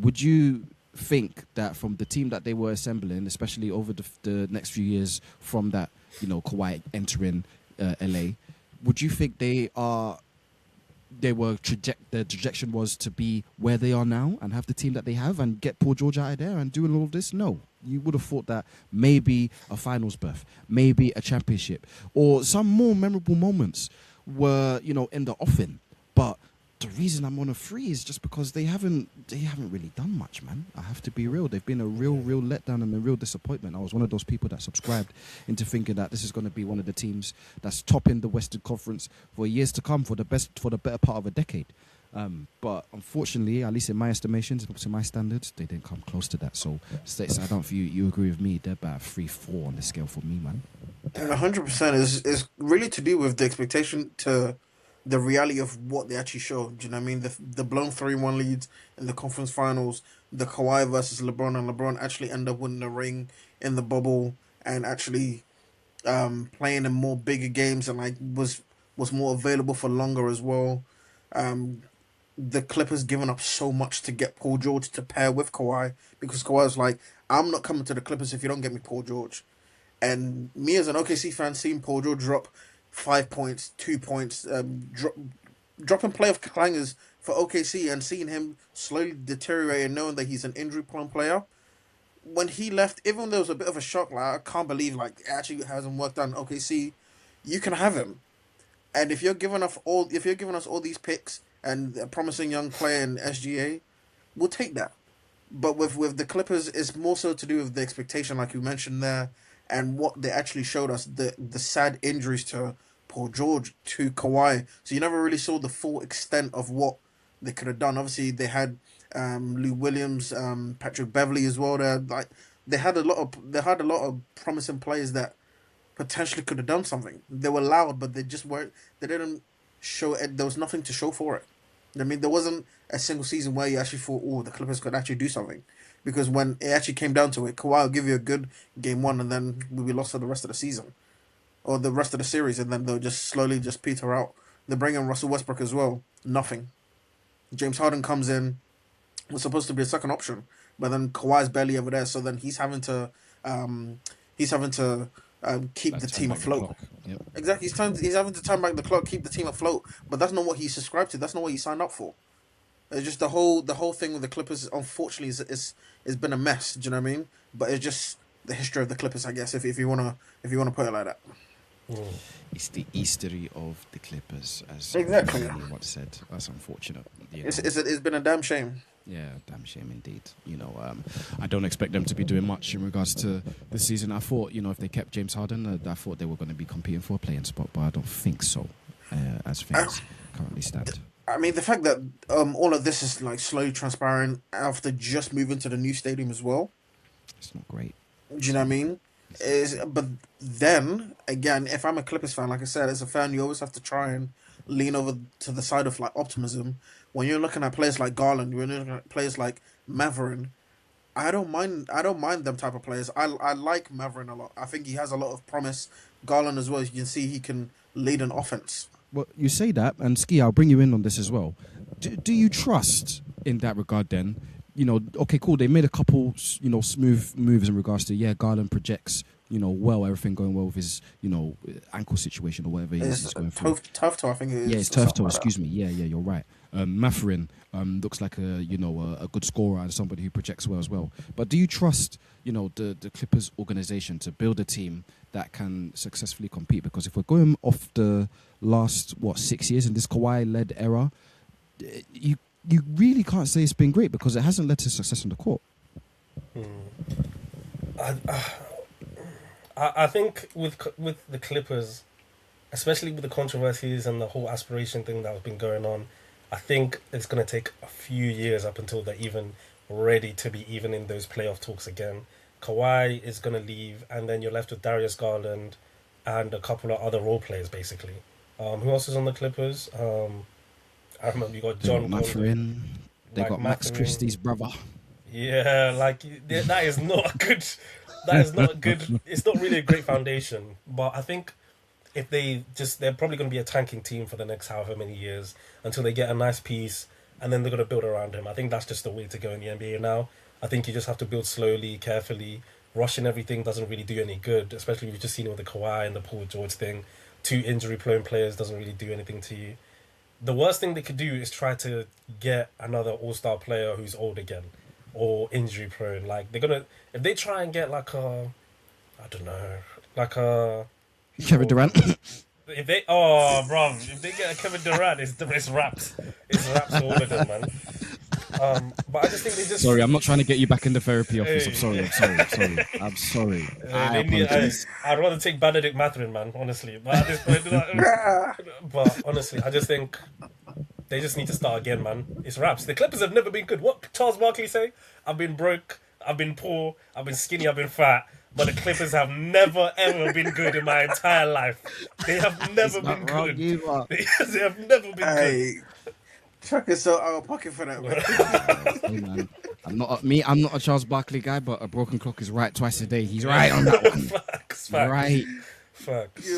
Would you think that from the team that they were assembling, especially over the next few years from that, Kawhi entering LA, would you think the trajectory was to be where they are now and have the team that they have and get Paul George out of there and doing all of this? No. You would have thought that maybe a finals berth, maybe a championship, or some more memorable moments were, in the offing. But the reason I'm on a 3 is just because they haven't really done much, man. I have to be real. They've been a real letdown and a real disappointment. I was one of those people that subscribed into thinking that this is going to be one of the teams that's topping the Western Conference for years to come, for the better part of a decade. But unfortunately, at least in my estimations, to my standards, they didn't come close to that. So, States, I don't know if you agree with me. They're about 3-4 on the scale for me, man. 100% is really to do with the expectation to the reality of what they actually show. Do you know what I mean? The blown 3-1 leads in the conference finals, the Kawhi versus LeBron, and LeBron actually end up winning the ring in the bubble and actually playing in more bigger games and was more available for longer as well. The Clippers giving up so much to get Paul George to pair with Kawhi, because Kawhi was like, I'm not coming to the Clippers if you don't get me Paul George. And me as an OKC fan, seeing Paul George drop 5 points, 2 points, dropping playoff clangers for OKC, and seeing him slowly deteriorate and knowing that he's an injury-prone player. When he left, even though there was a bit of a shock, like, I can't believe it actually hasn't worked out in OKC. You can have him. And if you're giving us all these picks and a promising young player in SGA, we'll take that. But with the Clippers, it's more so to do with the expectation, like you mentioned there, and what they actually showed us, the sad injuries to Paul George, to Kawhi. So you never really saw the full extent of what they could have done. Obviously, they had Lou Williams, Patrick Beverley as well. They had a lot of promising players that potentially could have done something. They were loud, but they just weren't. They didn't show it. There was nothing to show for it. I mean, there wasn't a single season where you actually thought, oh, the Clippers could actually do something. Because when it actually came down to it, Kawhi will give you a good game one, and then we'll be lost for the rest of the season. Or the rest of the series, and then they'll just slowly just peter out. They bring in Russell Westbrook as well. Nothing. James Harden comes in, was supposed to be a second option, but then Kawhi's barely ever there, so then he's having to keep the team afloat. Yep. Exactly, he's having to turn back the clock, keep the team afloat, but that's not what he subscribed to. That's not what he signed up for. It's just the whole thing with the Clippers. Unfortunately, it's been a mess. Do you know what I mean? But it's just the history of the Clippers, I guess, if you wanna put it like that. It's the history of the Clippers, as Exactly. What said. That's unfortunate. It's been a damn shame. Yeah, damn shame indeed. I don't expect them to be doing much in regards to the season. I thought, if they kept James Harden, I thought they were going to be competing for a playing spot, but I don't think so, as things currently stand. I mean, the fact that all of this is like slowly transparent after just moving to the new stadium as well. It's not great. Do you know what I mean? But then again, if I'm a Clippers fan, like I said, as a fan, you always have to try and lean over to the side of like optimism. When you're looking at players like Garland, when you're looking at players like Maverin, I don't mind them type of players. I like Maverin a lot. I think he has a lot of promise. Garland as well, as you can see, he can lead an offense. Well, you say that, and Ski, I'll bring you in on this as well. Do you trust in that regard then? Okay, cool. They made a couple, smooth moves in regards to, Garland projects, well, everything going well with his, ankle situation or whatever he's going through. Turf toe, I think it is. Yeah, it's turf toe, excuse me. Yeah, you're right. Matherin looks like a good scorer and somebody who projects well as well. But do you trust, the Clippers organization to build a team that can successfully compete? Because if we're going off the last, 6 years in this Kawhi-led era, you really can't say it's been great because it hasn't led to success on the court. I think with the Clippers, especially with the controversies and the whole aspiration thing that has been going on, I think it's going to take a few years up until they're even ready to be even in those playoff talks again. Kawhi is going to leave, and then you're left with Darius Garland and a couple of other role players, basically. Who else is on the Clippers? I remember you got John Matherin. They got Max Matherin. Christie's brother. Yeah, that is not a good. That is not a good. It's not really a great foundation. But I think if they're probably going to be a tanking team for the next however many years until they get a nice piece, and then they're going to build around him. I think that's just the way to go in the NBA now. I think you just have to build slowly, carefully. Rushing everything doesn't really do any good, especially we've just seen it with the Kawhi and the Paul George thing. Two injury-prone players doesn't really do anything to you. The worst thing they could do is try to get another all-star player who's old again or injury-prone. Like, they're gonna, if they try and get like a, I don't know, like a Kevin Durant. if they, oh, bro, if they get a Kevin Durant, it's wraps. It's wraps for all of them, man. But I just think they just. Sorry, I'm not trying to get you back in the therapy office. Hey. I'm sorry. I apologize. I'd rather take Benedict Mathurin, man, honestly. But at this point, but honestly, I just think they just need to start again, man. It's wraps. The Clippers have never been good. What Charles Barkley say? I've been broke, I've been poor, I've been skinny, I've been fat. But the Clippers have never ever been good in my entire life. They have never been good. They have never been good. Chuck is so out of pocket for that, man. Hey, man. I'm not a Charles Barkley guy, but a broken clock is right twice a day. He's right on that one. Facts. Right. Facts.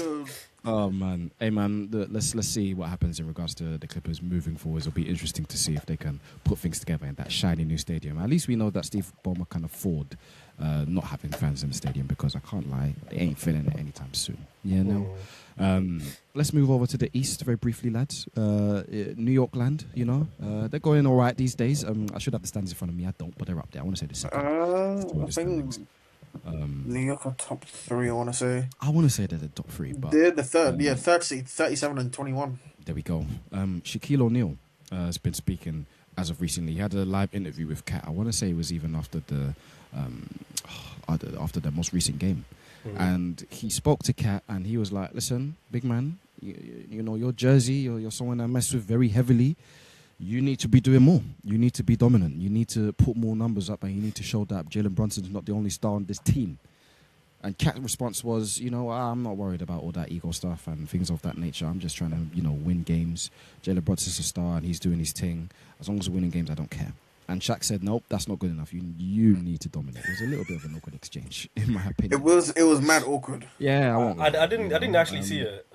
Oh man, hey man, let's see what happens in regards to the Clippers moving forward. It'll be interesting to see if they can put things together in that shiny new stadium. At least we know that Steve Ballmer can afford not having fans in the stadium, because I can't lie, they ain't filling it anytime soon. Yeah, no. Let's move over to the east very briefly, lads. New York land, you know, they're going all right these days. I should have the standings in front of me. I don't, but they're up there. I want to say the second. I think New York are top 3. I want to say. I want to say they're the top 3, but they're the third. Third seed, 37 and 21. There we go. Shaquille O'Neal has been speaking as of recently. He had a live interview with Kat. I want to say it was even after the most recent game. And he spoke to Kat, and he was like, listen, big man, you know, your jersey, you're someone I mess with very heavily. You need to be doing more. You need to be dominant. You need to put more numbers up, and you need to show that Jalen Brunson's not the only star on this team. And Kat's response was, you know, I'm not worried about all that ego stuff and things of that nature. I'm just trying to, you know, win games. Jalen Brunson's a star, and he's doing his thing. As long as we're winning games, I don't care. And Shaq said, nope, that's not good enough. You need to dominate. It was a little bit of an awkward exchange, in my opinion. It was mad awkward. Yeah, I didn't actually see it.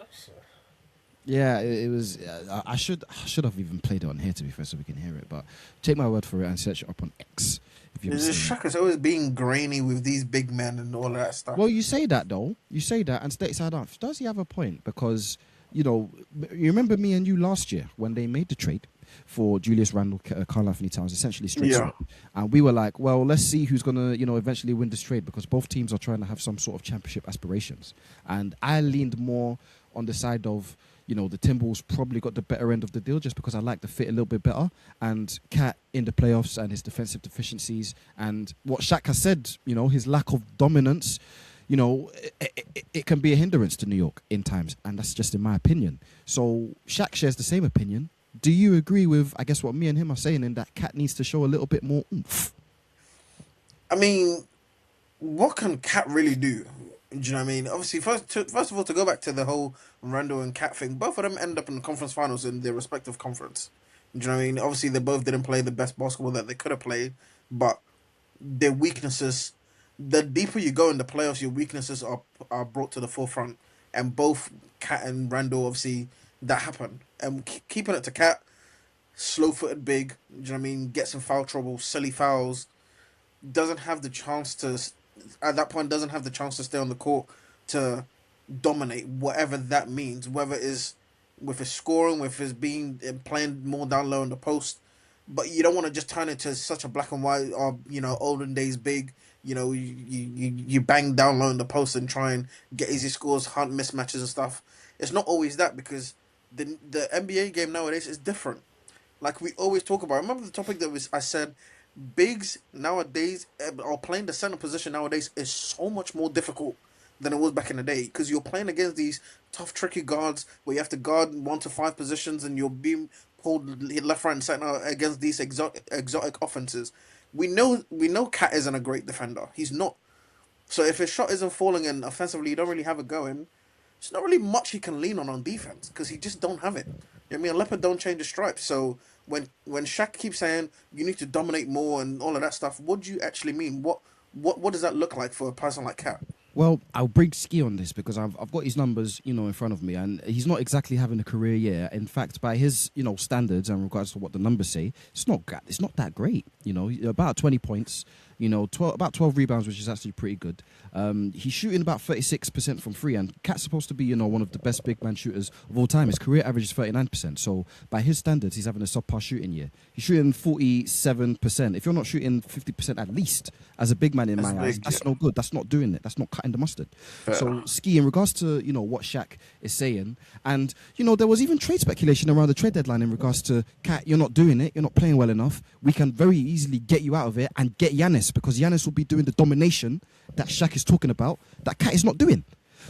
Yeah, it was. I should have even played it on here, to be fair, so we can hear it. But take my word for it and search it up on X. Shaq is always being grainy with these big men and all that stuff. Well, you say that though. You say that, and Stateside Up, does he have a point? Because, you know, you remember me and you last year when they made the trade for Julius Randle, Karl Anthony Towns, essentially straight swap. And we were like, well, let's see who's going to, you know, eventually win this trade, because both teams are trying to have some sort of championship aspirations. And I leaned more on the side of, you know, the Timberwolves probably got the better end of the deal, just because I like the fit a little bit better. And Kat in the playoffs and his defensive deficiencies and what Shaq has said, you know, his lack of dominance, you know, it can be a hindrance to New York in times. And that's just in my opinion. So Shaq shares the same opinion. Do you agree with, I guess, what me and him are saying, in that Kat needs to show a little bit more oomph? I mean, what can Kat really do? Do you know what I mean? Obviously, first of all, to go back to the whole Randall and Kat thing, both of them end up in the conference finals in their respective conference. Do you know what I mean? Obviously, they both didn't play the best basketball that they could have played, but their weaknesses, the deeper you go in the playoffs, your weaknesses are brought to the forefront. And both Kat and Randall, obviously, that happened. And keeping it to Kat, slow-footed big, do you know what I mean? Gets in foul trouble, silly fouls, doesn't have the chance to, at that point, doesn't have the chance to stay on the court to dominate, whatever that means, whether it is with his scoring, with his playing more down low in the post. But you don't want to just turn it to such a black and white, or, you know, olden days big, you know, you bang down low in the post and try and get easy scores, hunt mismatches and stuff. It's not always that, because the NBA game nowadays is different. Like we always talk about. Remember the topic that I said, bigs nowadays, or playing the center position nowadays, is so much more difficult than it was back in the day, because you're playing against these tough, tricky guards where you have to guard 1 to 5 positions, and you're being pulled left, right, and center against these exotic offenses. We know Kat isn't a great defender. He's not. So if his shot isn't falling and offensively you don't really have it going, there's not really much he can lean on defense, because he just don't have it. You know what I mean? A leopard don't change the stripes. So when Shaq keeps saying you need to dominate more and all of that stuff, what do you actually mean? What does that look like for a person like Kat? Well, I'll bring Ski on this because I've got his numbers, in front of me, and he's not exactly having a career year. In fact, by his, standards and regards to what the numbers say, it's not that great. About 20 points, 12, about 12 rebounds, which is actually pretty good. He's shooting about 36% from free, and Cat's supposed to be, one of the best big man shooters of all time. His career average is 39%. So by his standards, he's having a subpar shooting year. He's shooting 47%. If you're not shooting 50% at least as a big man in my eyes, that's no good. That's not doing it. That's not cutting the mustard. So Ski, in regards to what Shaq is saying, and there was even trade speculation around the trade deadline in regards to Cat. You're not doing it. You're not playing well enough. We can very easily get you out of it and get Giannis, because Giannis will be doing the domination that Shaq is talking about that Cat is not doing.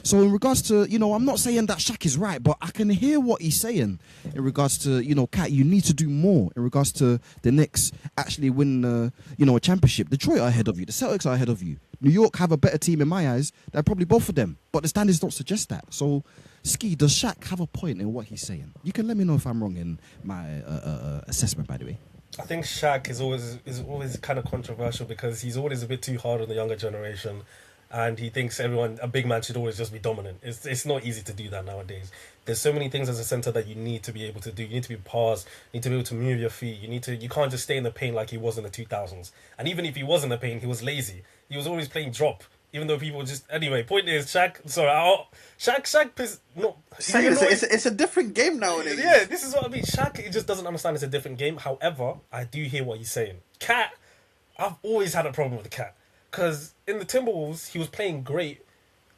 So in regards to, I'm not saying that Shaq is right, but I can hear what he's saying in regards to, Cat, you need to do more in regards to the Knicks actually win, a championship. Detroit are ahead of you. The Celtics are ahead of you. New York have a better team in my eyes than probably both of them, but the standards don't suggest that. So, Ski, does Shaq have a point in what he's saying? You can let me know if I'm wrong in my assessment, by the way. I think Shaq is always kind of controversial because he's always a bit too hard on the younger generation, and he thinks a big man should always just be dominant. It's not easy to do that nowadays. There's so many things as a center that you need to be able to do. You need to be paused. You need to be able to move your feet. You can't just stay in the paint like he was in the 2000s. And even if he was in the paint, he was lazy. He was always playing drop. Even though people just... Anyway, point is, Shaq... Sorry, Shaq is not... It's a different game nowadays. Yeah, this is what I mean. Shaq, he just doesn't understand it's a different game. However, I do hear what he's saying. Cat, I've always had a problem with the Cat. Because in the Timberwolves, he was playing great,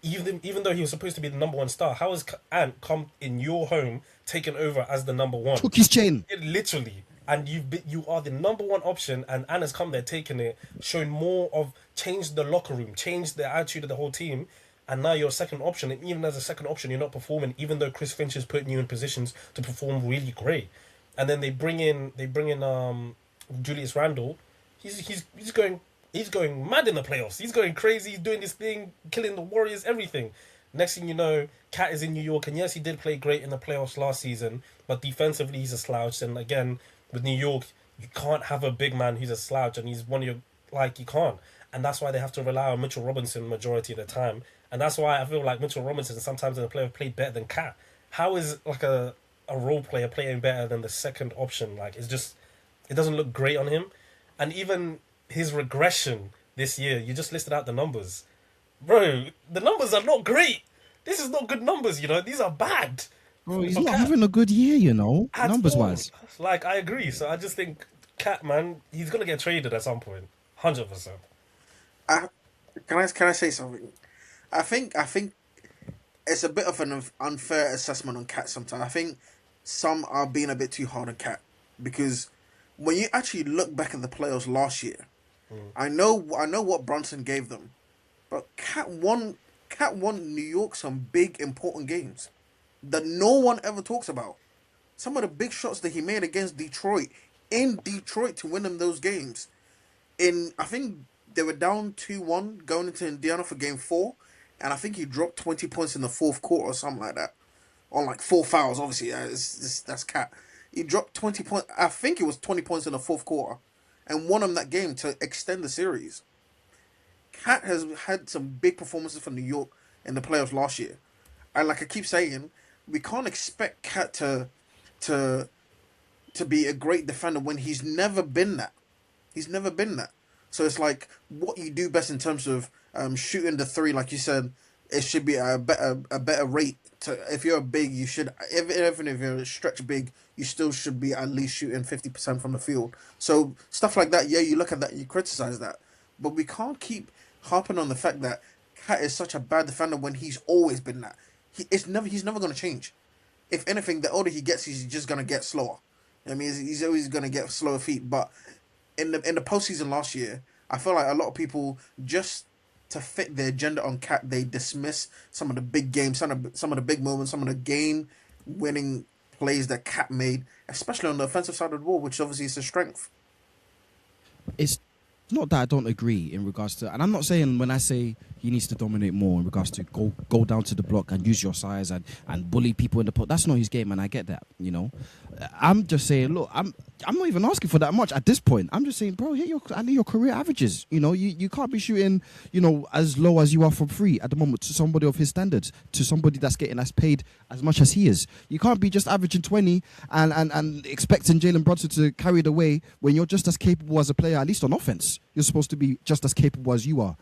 even though he was supposed to be the number one star. How has Ant come in your home, taken over as the number one? Took his chain. Literally. And you are the number one option, and Ant has come there, taking it, showing more of... Changed the locker room, changed the attitude of the whole team, and now you're a second option. And even as a second option, you're not performing, even though Chris Finch is putting you in positions to perform really great. And then they bring in Julius Randle. He's going mad in the playoffs. He's going crazy. He's doing this thing, killing the Warriors, everything. Next thing you know, Cat is in New York, and yes, he did play great in the playoffs last season, but defensively he's a slouch. And again, with New York, you can't have a big man who's a slouch, and he's one of your you can't. And that's why they have to rely on Mitchell Robinson majority of the time. And that's why I feel like Mitchell Robinson sometimes in the playoff played better than Cat. How is a role player playing better than the second option? It doesn't look great on him. And even his regression this year, you just listed out the numbers. Bro, the numbers are not great. This is not good numbers, These are bad. Bro, he's not having a good year, numbers-wise. I agree. So I just think Cat, man, he's going to get traded at some point. 100%. Can I say something? I think it's a bit of an unfair assessment on Cat sometimes. I think some are being a bit too hard on Cat, because when you actually look back at the playoffs last year, I know what Brunson gave them, but Cat won New York some big important games that no one ever talks about. Some of the big shots that he made against Detroit, in Detroit, to win them those games. I think they were down 2-1 going into Indiana for game 4, and I think he dropped 20 points in the fourth quarter or something like that. On 4 fouls, obviously. That's Cat. He dropped 20 points. I think it was 20 points in the fourth quarter, and won him that game to extend the series. Cat has had some big performances for New York in the playoffs last year. And like I keep saying, we can't expect Cat to be a great defender when he's never been that. He's never been that. So it's what you do best in terms of shooting the three, like you said, it should be a better rate. If you're a big, you should, even if you're a stretch big, you still should be at least shooting 50% from the field. So stuff like that, yeah, you look at that, you criticize that. But we can't keep harping on the fact that Cat is such a bad defender when he's always been that. He's never going to change. If anything, the older he gets, he's just going to get slower. I mean, he's always going to get slower feet. But in the postseason last year, I feel like a lot of people, just to fit their agenda on Cat, they dismiss some of the big games, some of the big moments, some of the game-winning plays that Cat made, especially on the offensive side of the ball, which obviously is his strength. It's not that I don't agree in regards to, and I'm not saying when I say he needs to dominate more in regards to go down to the block and use your size and bully people in the pot. That's not his game, and I get that, I'm just saying, look, I'm not even asking for that much at this point. I'm just saying, bro, hit your career averages. You know, you can't be shooting, you know, as low as you are from free at the moment to somebody of his standards, to somebody that's getting as paid as much as he is. You can't be just averaging 20 and expecting Jalen Brunson to carry the way when you're just as capable as a player, at least on offense. You're supposed to be just as capable as you are.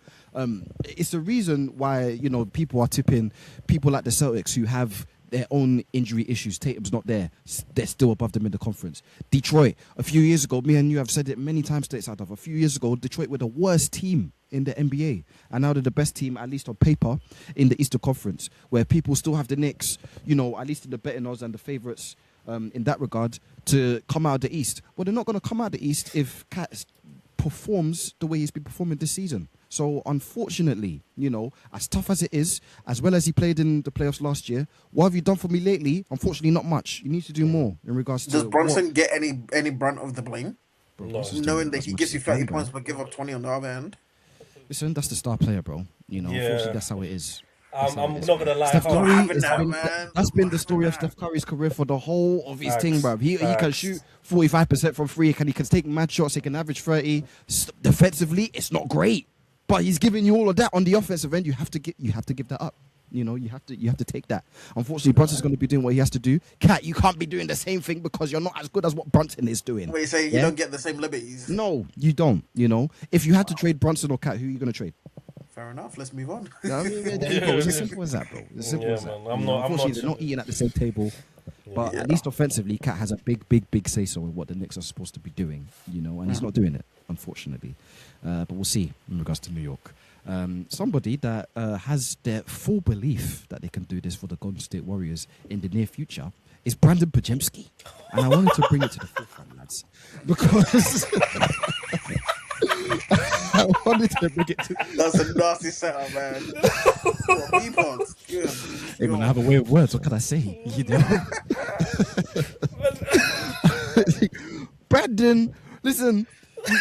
It's the reason why, you know, people are tipping people like the Celtics who have their own injury issues. Tatum's not there. They're still above them in the conference. Detroit, a few years ago, me and you have said it many times, Stateside. A few years ago, Detroit were the worst team in the NBA. And now they're the best team, at least on paper, in the Eastern Conference, where people still have the Knicks, you know, at least in the betting odds and the favourites in that regard, to come out of the East. Well, they're not going to come out of the East if Cat performs the way he's been performing this season. So, unfortunately, you know, as tough as it is, as well as he played in the playoffs last year, what have you done for me lately? Unfortunately, not much. You need to do more in regards to... Does Bronson get any brunt of the blame? No. Knowing that he gives you 30 points but give up 20 on the other end? Listen, that's the star player, bro. You know, Yeah. unfortunately, that's how it is. I'm not gonna lie. Steph Curry, having it's that, been- man. that's been the story of Steph Curry's career for the whole of his Facts. thing, bro. He can Facts. shoot 45% from free. He can take mad shots. He can average 30. Defensively, it's not great, but he's giving you all of that on the offensive end. You have to give that up. You know, you have to take that. Unfortunately, Brunson's going to be doing what he has to do. Cat, you can't be doing the same thing because you're not as good as what Brunson is doing. Where you say you don't get the same liberties. No, you don't. You know, if you had to trade Brunson or Cat, who are you going to trade? Fair enough. Let's move on. I mean, there you go. It's as simple as that, bro. It's as simple Yeah, as that. man. You know, I'm unfortunately, not they're not eating at the same table. But at least offensively, Cat has a big say-so in what the Knicks are supposed to be doing, you know, and he's not doing it, unfortunately. But we'll see in regards to New York. Somebody that has their full belief that they can do this for the Golden State Warriors in the near future is Brandon Pajemski. And I wanted to bring it to the forefront, lads, because... I wanted to bring it to... That's a nasty setup, man. B-pods. Hey, man, I have a way of words. What can I say? You know? Brandon, listen,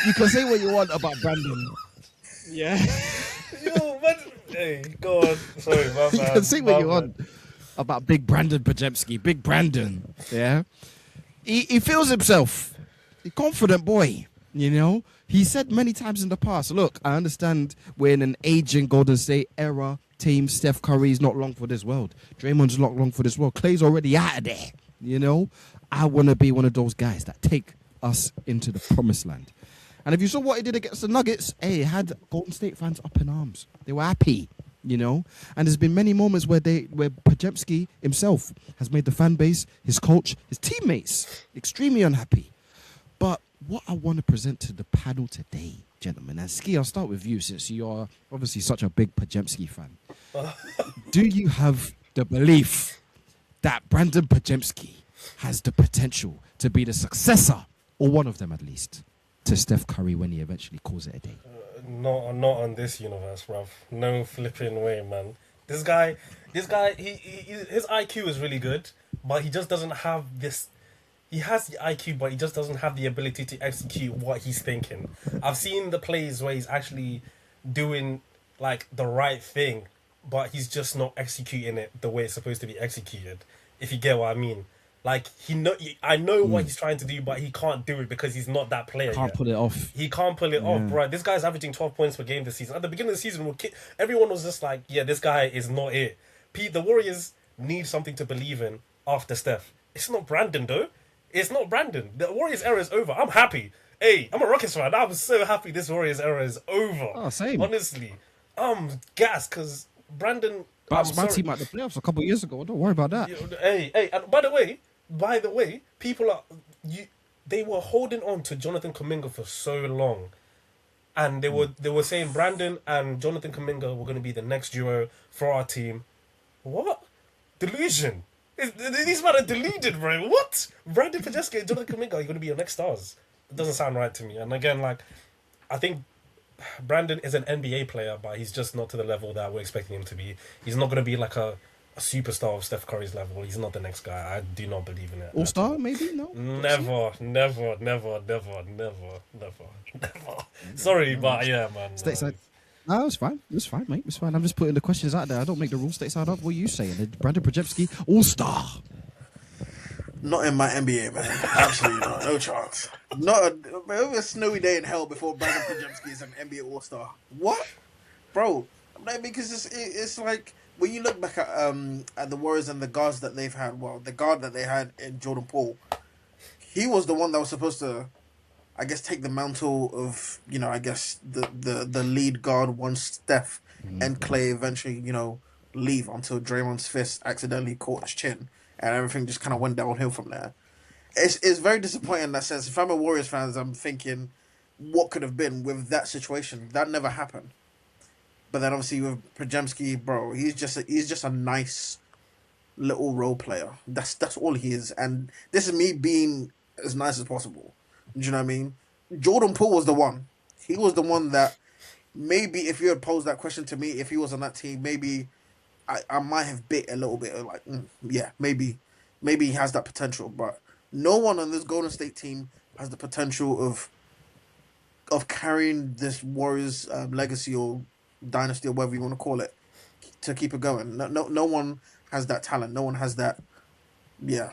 you can say what you want about Brandon. Yeah. Yo, man. Hey, go on. Sorry, my bad. You can say what My you bad. want about Big Brandon Pajemski. Big Brandon. Yeah. He feels himself. A confident boy. You know? He said many times in the past, look, I understand we're in an aging Golden State era team. Steph Curry's not long for this world. Draymond's not long for this world. Clay's already out of there. You know? I want to be one of those guys that take us into the promised land. And if you saw what he did against the Nuggets, hey, it had Golden State fans up in arms. They were happy, you know? And there's been many moments where Pajemski himself has made the fan base, his coach, his teammates extremely unhappy. But what I want to present to the panel today, gentlemen, and Ski, I'll start with you since you're obviously such a big Pajemski fan. Do you have the belief that Brandon Pajemski has the potential to be the successor, or one of them at least, to Steph Curry when he eventually calls it a day? Not on this universe, bruv. No flipping way, man. This guy, his IQ is really good, but he just doesn't have this. He has the IQ, but he just doesn't have the ability to execute what he's thinking. I've seen the plays where he's actually doing like the right thing, but he's just not executing it the way it's supposed to be executed. If you get what I mean. Like I know what he's trying to do, but he can't do it because he's not that player. Can't yet. pull it off. He can't pull it off, bro. This guy's averaging 12 points per game this season. At the beginning of the season, everyone was just like, yeah, this guy is not it. The Warriors need something to believe in after Steph. It's not Brandon, though. It's not Brandon. The Warriors era is over. I'm happy. Hey, I'm a Rockets fan. I'm so happy this Warriors era is over. Oh, same. Honestly. I'm gassed because Brandon... Bounced my sorry. team at the playoffs a couple of years ago. Don't worry about that. Hey, and by the way, people they were holding on to Jonathan Kuminga for so long. And they were saying Brandon and Jonathan Kuminga were going to be the next duo for our team. What? Delusion. These men are deluded, bro. What? Brandon Pajemski and Jonathan Kuminga are going to be your next stars. It doesn't sound right to me. And again, like, I think Brandon is an NBA player, but he's just not to the level that we're expecting him to be. He's not going to be like a superstar of Steph Curry's level. He's not the next guy. I do not believe in it. All-star, maybe? No? Never. Sorry, but yeah, man. Stateside. No, it's fine. It's fine, mate. It's fine. I'm just putting the questions out there. I don't make the rules. Stateside up. What are you saying? Brandon Pajemski, all-star. Not in my NBA, man. Absolutely not. No chance. It'll be a snowy day in hell before Brandon Pajemski is an NBA All-Star. What? Bro, like, because it's like, when you look back at the Warriors and the guards that they've had, well, the guard that they had in Jordan Poole, he was the one that was supposed to, I guess, take the mantle of, I guess, the lead guard once Steph and Clay eventually, leave until Draymond's fist accidentally caught his chin and everything just kind of went downhill from there. It's very disappointing in that sense. If I'm a Warriors fan, I'm thinking, what could have been with that situation? That never happened. But then obviously with Pajemski, bro, he's just a nice little role player. That's all he is. And this is me being as nice as possible. Do you know what I mean? Jordan Poole was the one. He was the one that maybe if you had posed that question to me, if he was on that team, maybe I might have bit a little bit of like, yeah, maybe he has that potential. But no one on this Golden State team has the potential of carrying this Warriors legacy or dynasty or whatever you want to call it to keep it going. No one has that talent. No one has that. Yeah.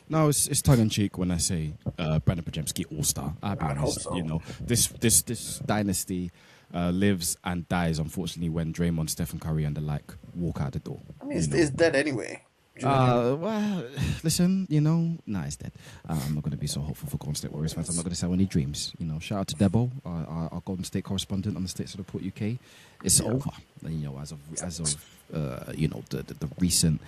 No, it's tongue in cheek when I say Brandon Pajemski All-Star. I'll be honest. So. This dynasty lives and dies, unfortunately, when Draymond, Stephen Curry, and the like walk out the door. I mean, it's dead anyway. Well, listen, it's dead. I'm not going to be so hopeful for Golden State Warriors fans. I'm not going to sell any dreams. Shout out to Debo, our Golden State correspondent on the Stateside Report UK. It's over. As of the recent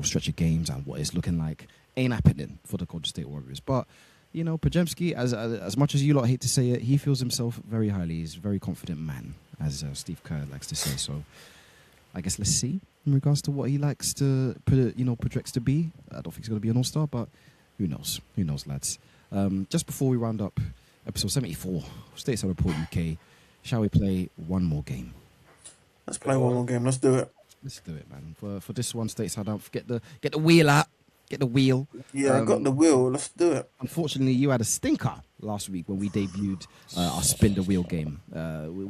stretch of games and what it's looking like ain't happening for the Golden State Warriors. But Pajemski, as much as you lot hate to say it, he feels himself very highly. He's a very confident man, as Steve Kerr likes to say. So I guess let's see in regards to what he likes to projects to be. I don't think he's going to be an all-star, but who knows? Who knows, lads? Just before we round up episode 74, Stateside Report UK, shall we play one more game? Let's play one more game. Let's do it. Let's do it, man. For this one, Stateside, don't get the wheel out. Get the wheel. Yeah, I got the wheel. Let's do it. Unfortunately, you had a stinker last week when we debuted our spin the wheel game.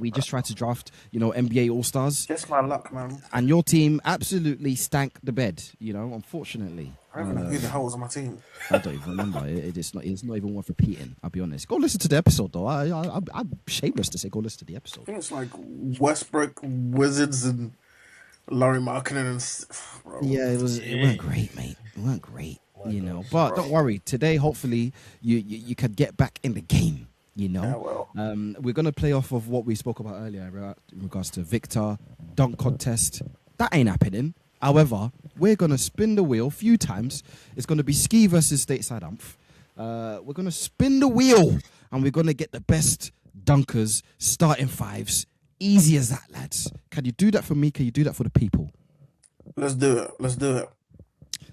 We just tried to draft, NBA All Stars. Just my luck, man. And your team absolutely stank the bed. Unfortunately. I don't know who the hell was on my team. I don't even remember. It's not even worth repeating. I'll be honest. Go listen to the episode, though. I'm shameless to say go listen to the episode. I think it's like Westbrook, Wizards, and Laurie Markkinen and bro. Yeah, it weren't great, mate. It weren't great, But don't worry. Today, hopefully, you can get back in the game. Yeah, well. We're gonna play off of what we spoke about earlier in regards to Victor dunk contest. That ain't happening. However, we're gonna spin the wheel a few times. It's gonna be Ski versus Stateside Umph. We're gonna spin the wheel and we're gonna get the best dunkers, starting fives. Easy as that, lads. Can you do that for me? Can you do that for the people? Let's do it.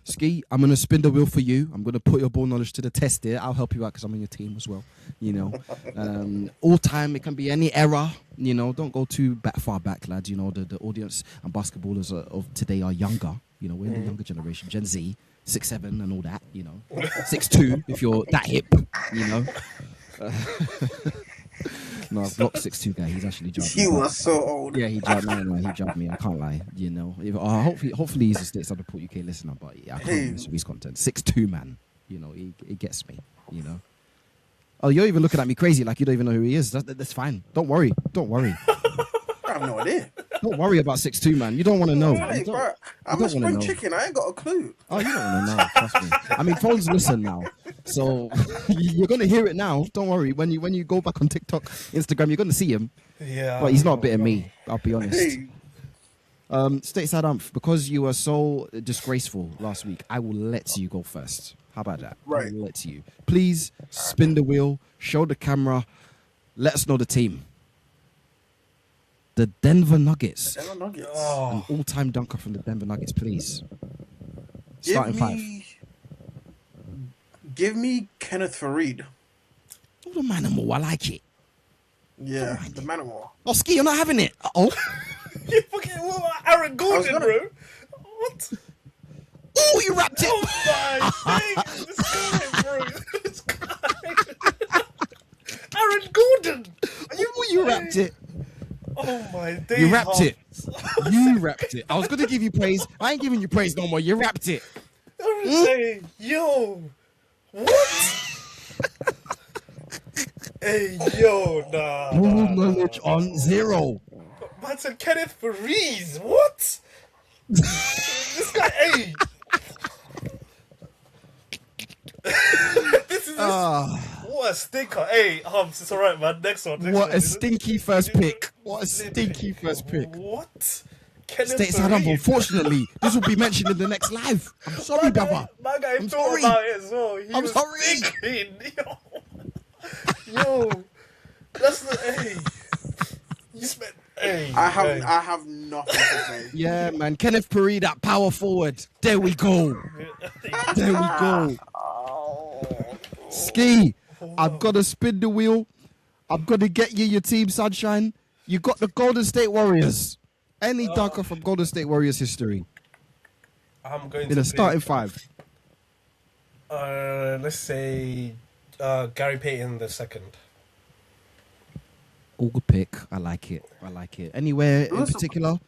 Ski, I'm going to spin the wheel for you. I'm going to put your ball knowledge to the test here. I'll help you out because I'm on your team as well. All time, it can be any era. Don't go too far back, lads. The audience and basketballers of today are younger. We're the younger generation, Gen Z, 6'7" and all that, 6'2" if you're that hip, No, I've blocked 6'2" guy. He's actually jumped me. You are so old. Yeah, he jumped me. No, he jumped me. I can't lie. Hopefully he's a Stateside Report UK listener, but yeah, I can't miss his content. 6'2" man. He gets me. Oh, you're even looking at me crazy like you don't even know who he is. That's fine. Don't worry. I have no idea. Don't worry about 6'2", man. You don't want to know. Hey, bro, I'm a spring chicken. I ain't got a clue. Oh, you don't want to know. Trust me. I mean, phones listen now, so you're gonna hear it now. Don't worry. When you go back on TikTok, Instagram, you're gonna see him. Yeah. But he's not a bit of me. I'll be honest. Hey. Stateside Umph, because you were so disgraceful last week, I will let you go first. How about that? Right. I will let you. Please spin the wheel. Show the camera. Let us know the team. The Denver Nuggets. Denver Nuggets. An all-time dunker from the Denver Nuggets, please. Starting five. Give me Kenneth Faried. Oh, the Manimal. I like it. Yeah, the Manimal. Oh, Ski, you're not having it. Uh-oh. You fucking Aaron Gordon, bro. What? Oh, you wrapped it. Oh my days. This guy, bro. This guy. Aaron Gordon. You wrapped it. Oh my days. You wrapped it. You wrapped it. I was going to give you praise. I ain't giving you praise no more. You wrapped it. Hey, yo. What? Hey, yo, nah. Ball knowledge on 0. Man said Kenneth Faried. What? This guy, hey. This is what a stinker. Hey, it's alright, man. Next one. What a stinky first pick. What a stinky first pick. What? Kenneth Stateside Up, Faried. unfortunately, this will be mentioned in the next live. I'm sorry, brother. My guy I'm thought sorry. about it as well. He I'm was sorry. thinking, yo, that's the hey. You spent hey. I have nothing to say. Yeah, man. Kenneth Faried at power forward. There we go. There we go. Ski, I'm going to spin the wheel. I'm going to get you your team, Sunshine. You got the Golden State Warriors. Any dunker from Golden State Warriors history I'm going in to a starting 5. Let's say Gary Payton the second. All good pick. I like it. Anywhere in particular?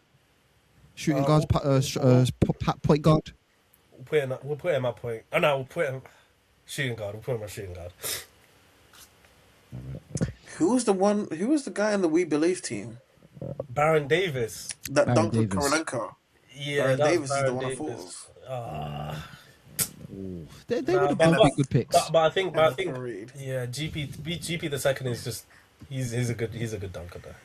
Shooting guards, point guard. We'll put him at point. Oh no, we'll put him shooting guard. We'll put him at shooting guard. Who was the guy in the We Believe team? Baron Davis. That Baron dunked with Davis. Korolenko. Yeah, Baron that's Davis is the Baron one I Davis. thought of. They would have been but- good picks. But I think, Faried. yeah, GP the second is just he's a good dunker there.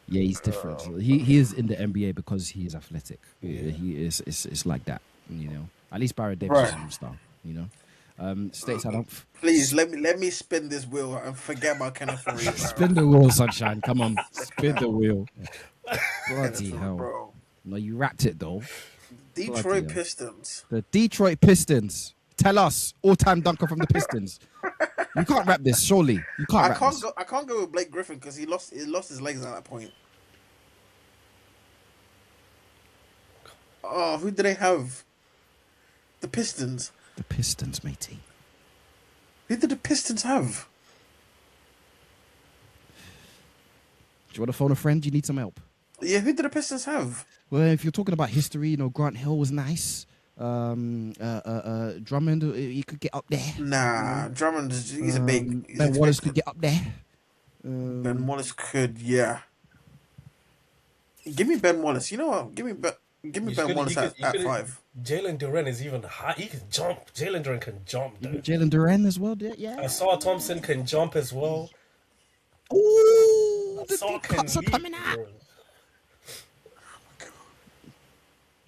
Yeah, he's different. He is in the NBA because he is athletic. He is. It's like that, you know. At least Barrett Davis is a star, you know. Stateside Up. Please let me spin this wheel and forget about Kenneth Faried. Spin the wheel, Sunshine. Come on, spin the wheel. Bloody hell! Bro. No, you wrapped it though. Detroit Bloody hell. Pistons. The Detroit Pistons. Tell us, all-time dunker from the Pistons. You can't rap this, surely. You can't. I can't go with Blake Griffin because he lost his legs at that point. Oh, who do they have? The Pistons. The Pistons, matey. Who did the Pistons have? Do you want to phone a friend? Do you need some help? Yeah, who did the Pistons have? Well, if you're talking about history, you know, Grant Hill was nice. Drummond, he could get up there. Nah, Drummond, he's a big. He's Ben Wallace could expected. get up there. Ben Wallace could, yeah. Give me Ben Wallace. You know what? Give me Ben Wallace at 5. Jalen Durant is even high. He can jump. Jalen Durant can jump. Though. Jalen Durant as well, yeah. Asar Thompson can jump as well. Ooh, the Asar deep can cuts are leap, coming out. bro.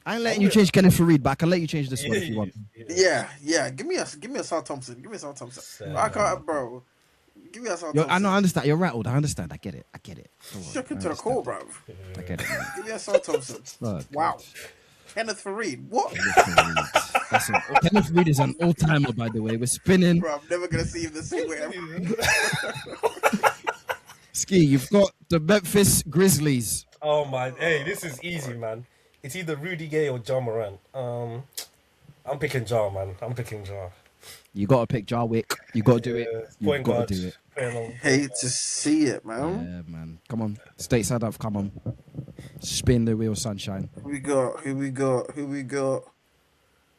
I ain't letting you change Kenneth Faried, but I can let you change this one if you want. Yeah. Give me a Asar Thompson. Give me Asar Thompson. I can't, bro. Give me Asar Thompson. I know, I understand. You're rattled. I understand. I get it. Don't worry, Shook I into the understand. core, bro. I get it. Man. Give me Asar Thompson. Look, Wow. Kenneth Faried. What? Kenneth Faried is an all-timer, by the way. We're spinning. Bro, I'm never going to see him the same way ever. Ski, you've got the Memphis Grizzlies. Oh my! Hey, this is easy, man. It's either Rudy Gay or John Moran. I'm picking Ja, man. I'm picking Ja. You got to pick Jarwick. You got to do it. You Point got guard. to do it. Hate to see it, man. Yeah, man. Come on. Stateside Up. Come on. Spin the wheel, Sunshine. Who we got?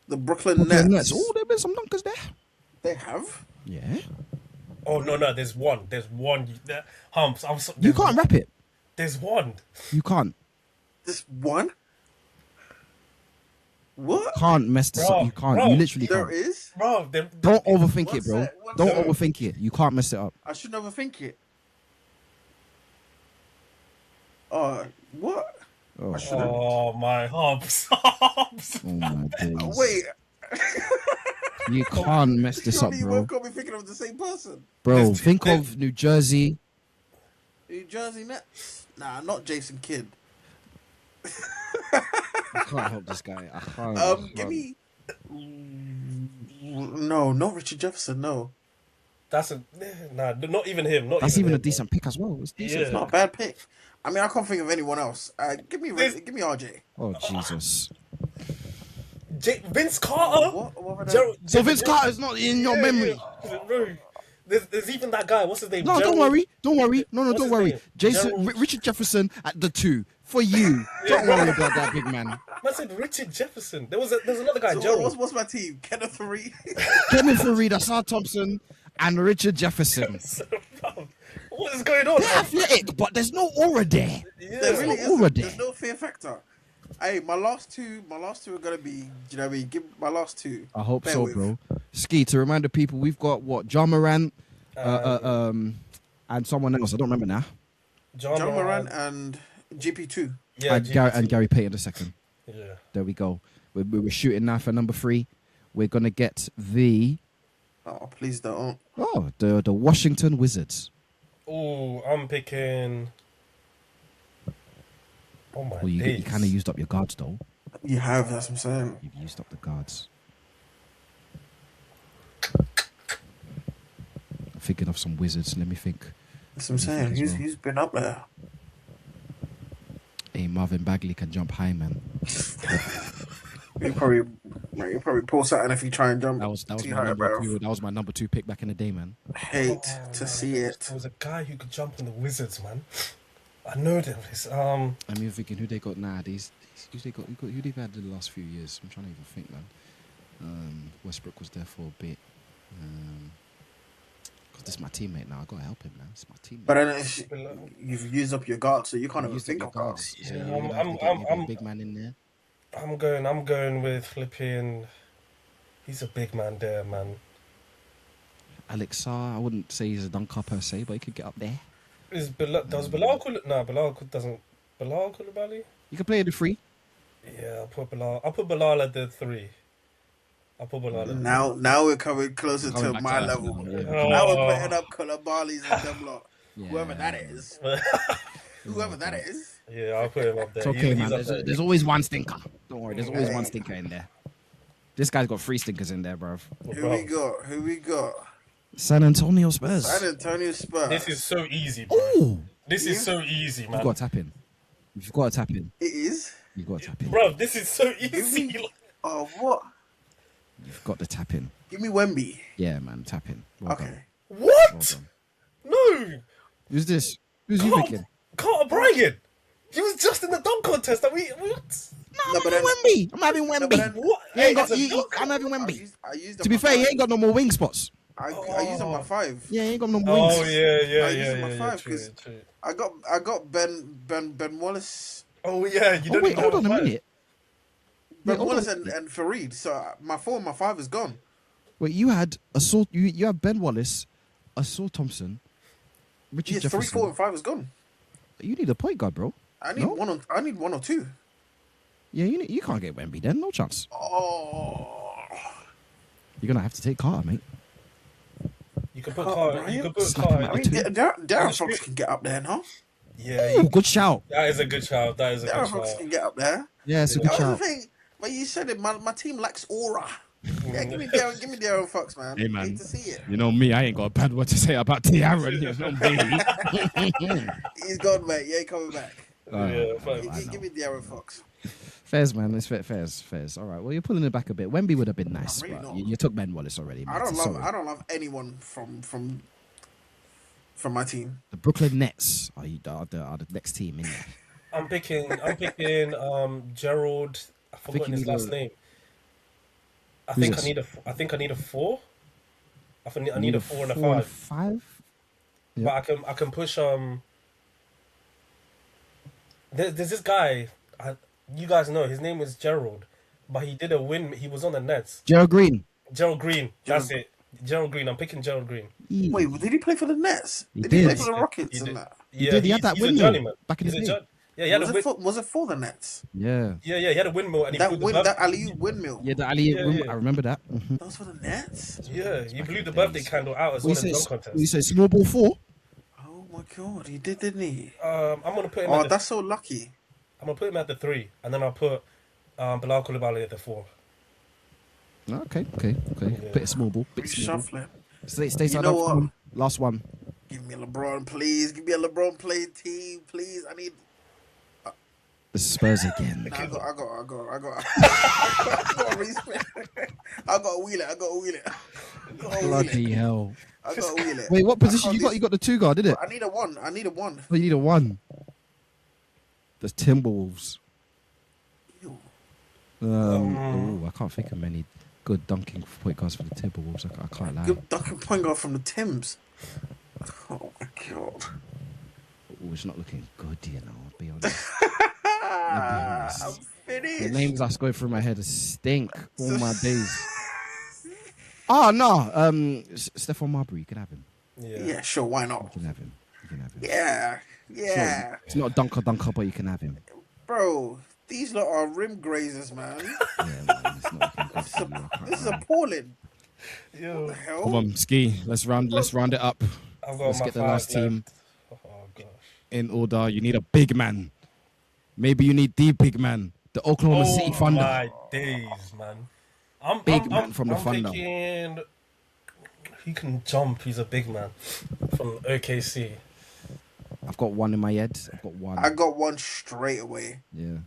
The Brooklyn Okay, Nets. Oh, there been some dunkers there. They have? Yeah. Oh no! There's one. Humps. You can't rap it. There's one. You can't. This one? What? Can't mess this Bro, up. You can't. bro, You literally There can't. is? Bro, Don't overthink What's it, bro. that? What's Don't that? overthink it. You can't mess it up. I shouldn't overthink it. What? Oh, I shouldn't. Oh my humps. Humps. oh my days. Wait. You can't mess this up, Surely you bro. both got me thinking of the same person. Bro, There's two- think of New Jersey. New Jersey Nets. Nah, not Jason Kidd. I can't help this guy. I can't. Give me. No, not Richard Jefferson. No, That's not even him. That's even a him, decent pick as well. It's decent. Yeah. it's not a bad pick. I mean, I can't think of anyone else. Give me RJ. Oh Jesus! Vince Carter. What about So Vince Carter's not in your memory. Bro, there's even that guy. What's his name? No, don't worry. No, What's don't his worry. name? Jason, Gerald- Richard Jefferson at the 2 for you. Don't worry about that, big man. Man said Richard Jefferson. There's another guy, So Gerald. what's my team? Kenneth Faried. Kevin Faried, Asar Thompson, and Richard Jefferson. What is going on? They're athletic, but there's no aura there. Yeah. There really no aura isn't. there. There's no fear factor. Hey, my last two are gonna be. Do you know what I mean? Give my last two. I hope Bear so, with. bro. Ski, to remind the people, we've got what? John Morant, and someone else. I don't remember now. John Moran and GP2. Yeah, And Gary Payton the second. Yeah. There we go. We're shooting now for number 3. We're gonna get the Oh, please don't. the Washington Wizards. Oh, I'm picking. Oh my Well, you days. kind of used up your guards though. You have. That's what I'm saying. You've used up the guards. Thinking of some Wizards. Let me think. That's what I'm saying. as well. He's been up there. Hey, Marvin Bagley can jump high, man. You probably pull something if you try and jump. That was too my high, number bro. 2. That was my number 2 pick back in the day, man. Hate to see it. There was a guy who could jump on the Wizards, man. I know them. I'm even thinking who they got nowadays. Who they've had in the last few years. I'm trying to even think, man. Westbrook was there for a bit. Because this is my teammate now. I gotta help him, man. It's my teammate. But then you've used up your guard, so you can't even Used up think your of guards. So Yeah, you're gonna have to get maybe a big man in there. I'm going with flipping. He's a big man there, man. Alex Sarr, I wouldn't say he's a dunker per se, but he could get up there. Does Bilal doesn't Bilal Koulibaly? You can play the 3. Yeah, I'll put Bilal at the 3. I'll put Bilal at the 3. Now we're coming closer Coming to back my to us level. now, yeah. Now Oh. we're putting up Koulibaly's and them lot. Yeah. Whoever that is. Whoever that is. Yeah, I'll put him up there. It's okay, man. up there. There's always one stinker. Don't worry, there's always one stinker in there. This guy's got 3 stinkers in there, bruv. Who we got? San Antonio Spurs. San Antonio Spurs. This is so easy, bro. Ooh! This is so easy, You've man. got to tap in. You've got to tap in. It is? You've got to tap in. Bro, this is so easy. Oh, what? You've got to tap in. Give me Wemby. Yeah, man, tap in. Well Okay. done. Well What? done. No. Who's this? Who's you thinking? Carter Bryan. He was just in the dunk contest. That we what? No, I'm having Wemby. I'm having but Wemby. then- What? He ain't got, Hey, I'm having I Wemby. used To be fair, he ain't got no more wing spots. I used up my 5. Yeah, he ain't got no more wings. Oh yeah. I used my 5 True, because true. I got Ben Wallace. Oh yeah, you Oh, don't wait, even hold have on a five. minute. Ben hold Wallace on. and Fareed. So my 4 and my 5 is gone. Wait, you had you had Ben Wallace, Assault Thompson, Richard Yeah, 3, Jefferson. 4, and 5 is gone. You need a point guard, bro. I need No? one or 2. Yeah, you can't get Wemby then. No chance. Oh. You're gonna have to take Carter, mate. You can put Carter Carter. Bryant? You can put Snap him I Carter. out. mean, Darren Fox can get up there now. Yeah, Ooh, good shout. that is a good shout. That is a Darren good Fox shout. can get up there. Yeah, it's a That good was the shout. thing. But you said it. My team lacks aura. Yeah, give me Darren Fox, man. Hey, man. Hate to see it. You know me, I ain't got a bad word to say about Tiaron. You know, baby. He's gone, mate. Yeah, he coming back. Yeah, fine. Give me Darren Fox. Fairs, man. It's fairs. All right. Well, you're pulling it back a bit. Wemby would have been nice, I'm really but not. you took Ben Wallace already. Mate. I don't Sorry. love anyone from my team. The Brooklyn Nets are the next team in there. I'm picking Gerald. I think forgot you his need last a- name. I Who's think this? I need a 4. I need a 4 and a 4 and 5. 5? But I can push there's this guy you guys know his name is Gerald, but he did a win. He was on the Nets. Gerald Green. Gerald Green. That's it. Gerald Green. I'm picking Gerald Green. Wait, did he play for the Nets? He Did he play did. for the Rockets He and did. that? Yeah, did. He had that he's a windmill journeyman. back in He's the day. Yeah, he had Was it for the Nets? Yeah. he had a windmill and he blew the That birthday. alley windmill. Yeah, the Ali. Yeah. I remember that. Mhm. That was for the Nets. Yeah, he blew the in the birthday days. candle out as We well in the say, dunk contest. we say small ball 4. Oh my god, he did, didn't he? I'm gonna put him. Oh, at the, that's so lucky. I'm gonna put him at the 3, and then I'll put Bilal Koulibaly at the 4. Okay. Bit of small ball. Bit small ball. Reshuffling. Stay You know what? Last one. Give me a LeBron, please. Give me a LeBron play team, please. I need. The Spurs again. Nah, I got. I got to respin. I got to wheel it. Bloody hell. I got to wheel it. Wait, what I position can't you got? You got the 2 guard, did it? I need a 1. Oh, you need a 1. The Timberwolves. Ew. I can't think of many good dunking point guards for the Timberwolves. I can't lie. Good dunking point guard from the Timbs. Oh my god. Oh, it's not looking good, you know. I'll be honest. I'm The finished. names that's going through my head stink all my days. Oh no, Stephon Marbury, you can have him. Yeah, sure, why not? You can have him. Yeah. It's not a dunker, but you can have him. Bro, these lot are rim grazers, man. Yeah, man, it's not looking good for you. I can't This is lie. appalling. What Yo, the hell? Come on, Ski. Let's round it up. I've got Let's my get the 5 last team left. Oh gosh. in order. You need a big man. Maybe you need the big man. The Oklahoma City Thunder. My days, man. Big man from the Thunder. Thinking he can jump. He's a big man from OKC. I've got one in my head. I've got one. I got one straight away. Yeah,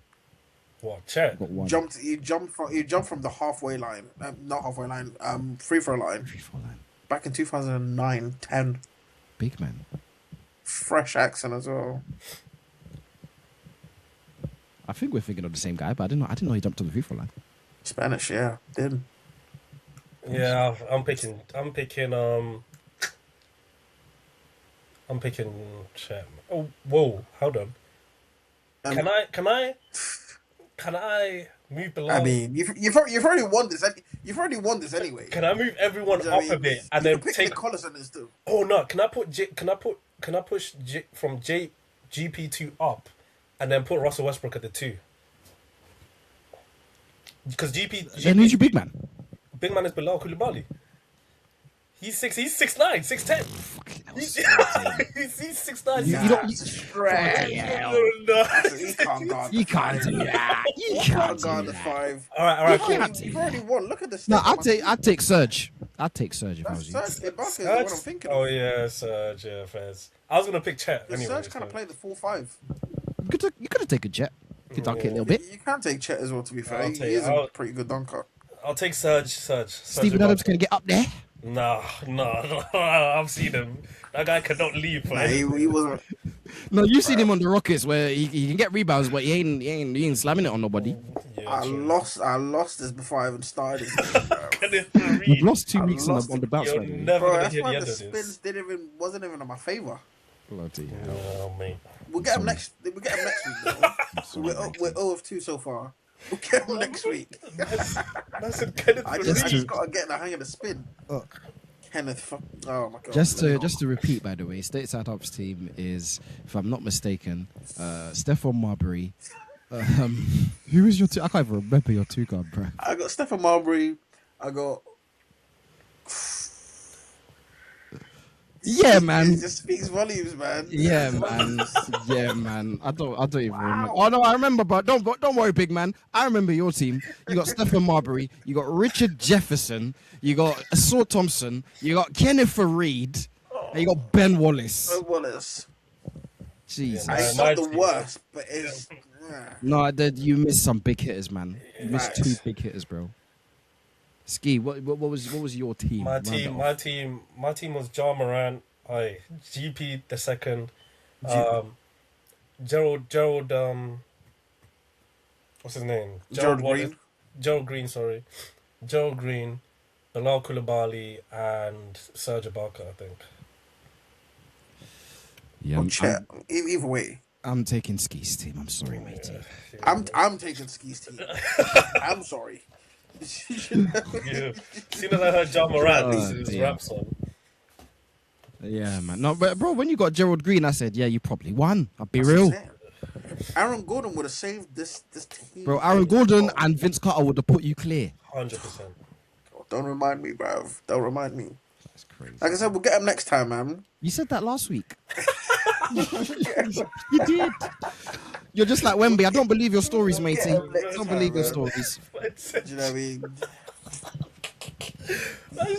What? Chet. I've got one. He jumped from the halfway line. Not halfway line. Free throw line. 3-4 line. Back in 2009, 10. Big man. Fresh accent as well. I think we're thinking of the same guy, but I didn't know he jumped to the 3-4 line. Spanish, yeah, did. Yeah, I'm picking Chet. Oh, whoa! Hold on. Can I move below? I mean, you've already won this. You've already won this anyway. Can I move everyone You know what I up a mean? bit and You then can pick take? the Collison and still. Oh no! Can I push from GP2 up, and then put Russell Westbrook at the 2? Because Then who's your big man? big man is below Koulibaly. He's 6'9", 6'10". Fucking hell. He's 6'9". You Nah, don't- straight. No. He can't guard. You can't do that. You He can't can't do guard the that. 5. All right, cool. You've already won. Look at the. No, stats. I'd take Serge. I'd take Serge if I That's was you. Serge Ibaka is what I'm thinking. Oh yeah, Serge. Yeah, Fez. I was gonna pick Chet The anyway. Serge kind of played the 4-5. You could have taken Jet. You could dunk it a little bit. You can take Chet as well. To be fair, I'll he take- is a I'll- pretty good dunker. I'll take Serge. Stephen Adams can get up there. No. I've seen him. That guy cannot leave. Nah, he wasn't. No, you've seen him on the Rockets where he can get rebounds, but he ain't slamming it on nobody. Yeah, I true. lost this before I even started. Bro, Kenneth We've Faried. lost 2 I weeks lost on the bounce. You're By the way. never gonna that's hear the why end the of this. spins wasn't even in my favor. Bloody hell. Oh mate. We'll get him next. We'll get him next week. Though. We're 0 of 2 so far. We'll get him next week. That's a Kenneth I Faried. just gotta get in the hang of the spin. Kenneth, oh my god. Just to repeat, by the way, Stateside Ops team is, if I'm not mistaken, Stephon Marbury. Who is your two? I can't even remember your 2 guard, bro. I got Stephen Marbury. I got. Yeah, man. It just speaks volumes, man. Yeah, man. Yeah, man. I don't even remember. Oh no, I remember, bro. Don't worry, big man. I remember your team. You got Stephen Marbury. You got Richard Jefferson. You got Saw Thompson. You got Kenneth Faried. And you got Ben Wallace. Oh, Wallace. Jesus. It's my not the team. worst, but it's. No, you missed some big hitters, man. You missed Facts. 2 big hitters, bro. Ski, what was your team? My Round it team was John Morant, GP the second, Gerald, what's his name? Gerald Wallace- Green. Gerald Green, sorry. Gerald Green, Bilal Koulibaly, and Serge Ibaka, I think. Yeah, Or Chet. Either way. I'm taking Ski's team. I'm sorry, matey. I'm taking Ski's team. I'm sorry. Yeah. Soon as I heard John Morant, his dear. rap song. Yeah, man. No, but bro, when you got Gerald Green, I said, yeah, you probably won. I'll be real. Aaron Gordon would have saved this team. Bro, Aaron Gordon and Vince Carter would have put you clear. 100%. Don't remind me, bruv. Don't remind me. That's crazy. Like I said, we'll get him next time, man. You said that last week. You did. You're just like Wemby. I don't believe your stories, matey. I don't believe your stories. Do you know what I mean?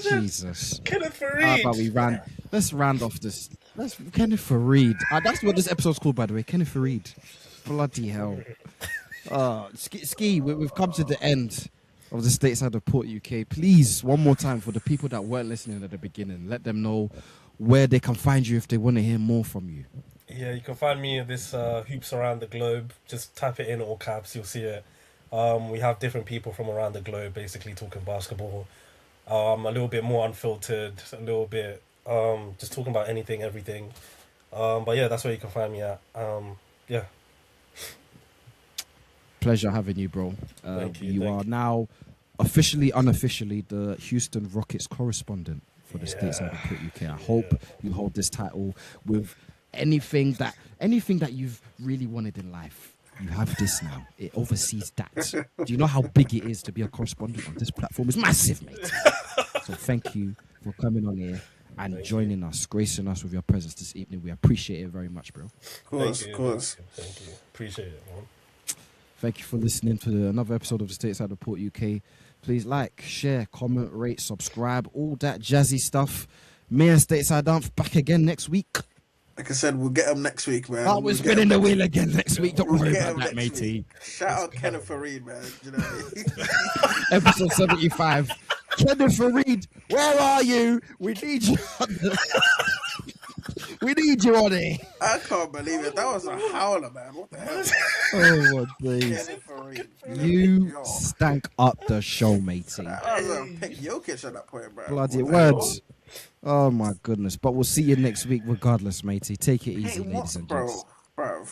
Jesus. Kenneth How Faried. about we let's round off this. Let's Kenneth Faried. That's what this episode's called, by the way. Kenneth Faried. Bloody hell. Ski, we've come to the end of the Stateside Report UK. Please, one more time for the people that weren't listening at the beginning, let them know where they can find you if they want to hear more from you. Yeah, you can find me at this Hoops Around the Globe. Just type it in all caps, you'll see it. We have different people from around the globe basically talking basketball. A little bit more unfiltered, a little bit just talking about anything, everything. But yeah, that's where you can find me at. Yeah. Pleasure having you, bro. Thank you. You thank are now officially, unofficially, the Houston Rockets correspondent for the Stateside Report UK. I hope you hold this title with anything that you've really wanted in life. You have this now. It oversees that. Do you know how big it is to be a correspondent on this platform? It's massive, mate. So thank you for coming on here and joining us, gracing us with your presence this evening. We appreciate it very much, bro. Of course, Thank of you. course. Thank you. Appreciate it, man. Thank you for listening to another episode of the Stateside Report UK. Please like, share, comment, rate, subscribe, all that jazzy stuff. Me and Stateside Dance back again next week. Like I said, we'll get him next week, man. Oh, we're spinning the wheel again next week. Don't We'll worry get about him that, next matey. week. Shout out Kenneth Faried, man. Do you know what I mean? Episode 75. Kevin Faried, where are you? We need you. We need you on it. I can't believe it. That was a howler, man. What the hell? Oh, my days. Kenneth Faried. You Yo, stank up the show, matey. that was a pick Jokic at that point, bro. Bloody What the hell? words. Oh, my goodness. But we'll see you next week regardless, matey. Take it easy, Hey, ladies what, and bro? gents. Bro.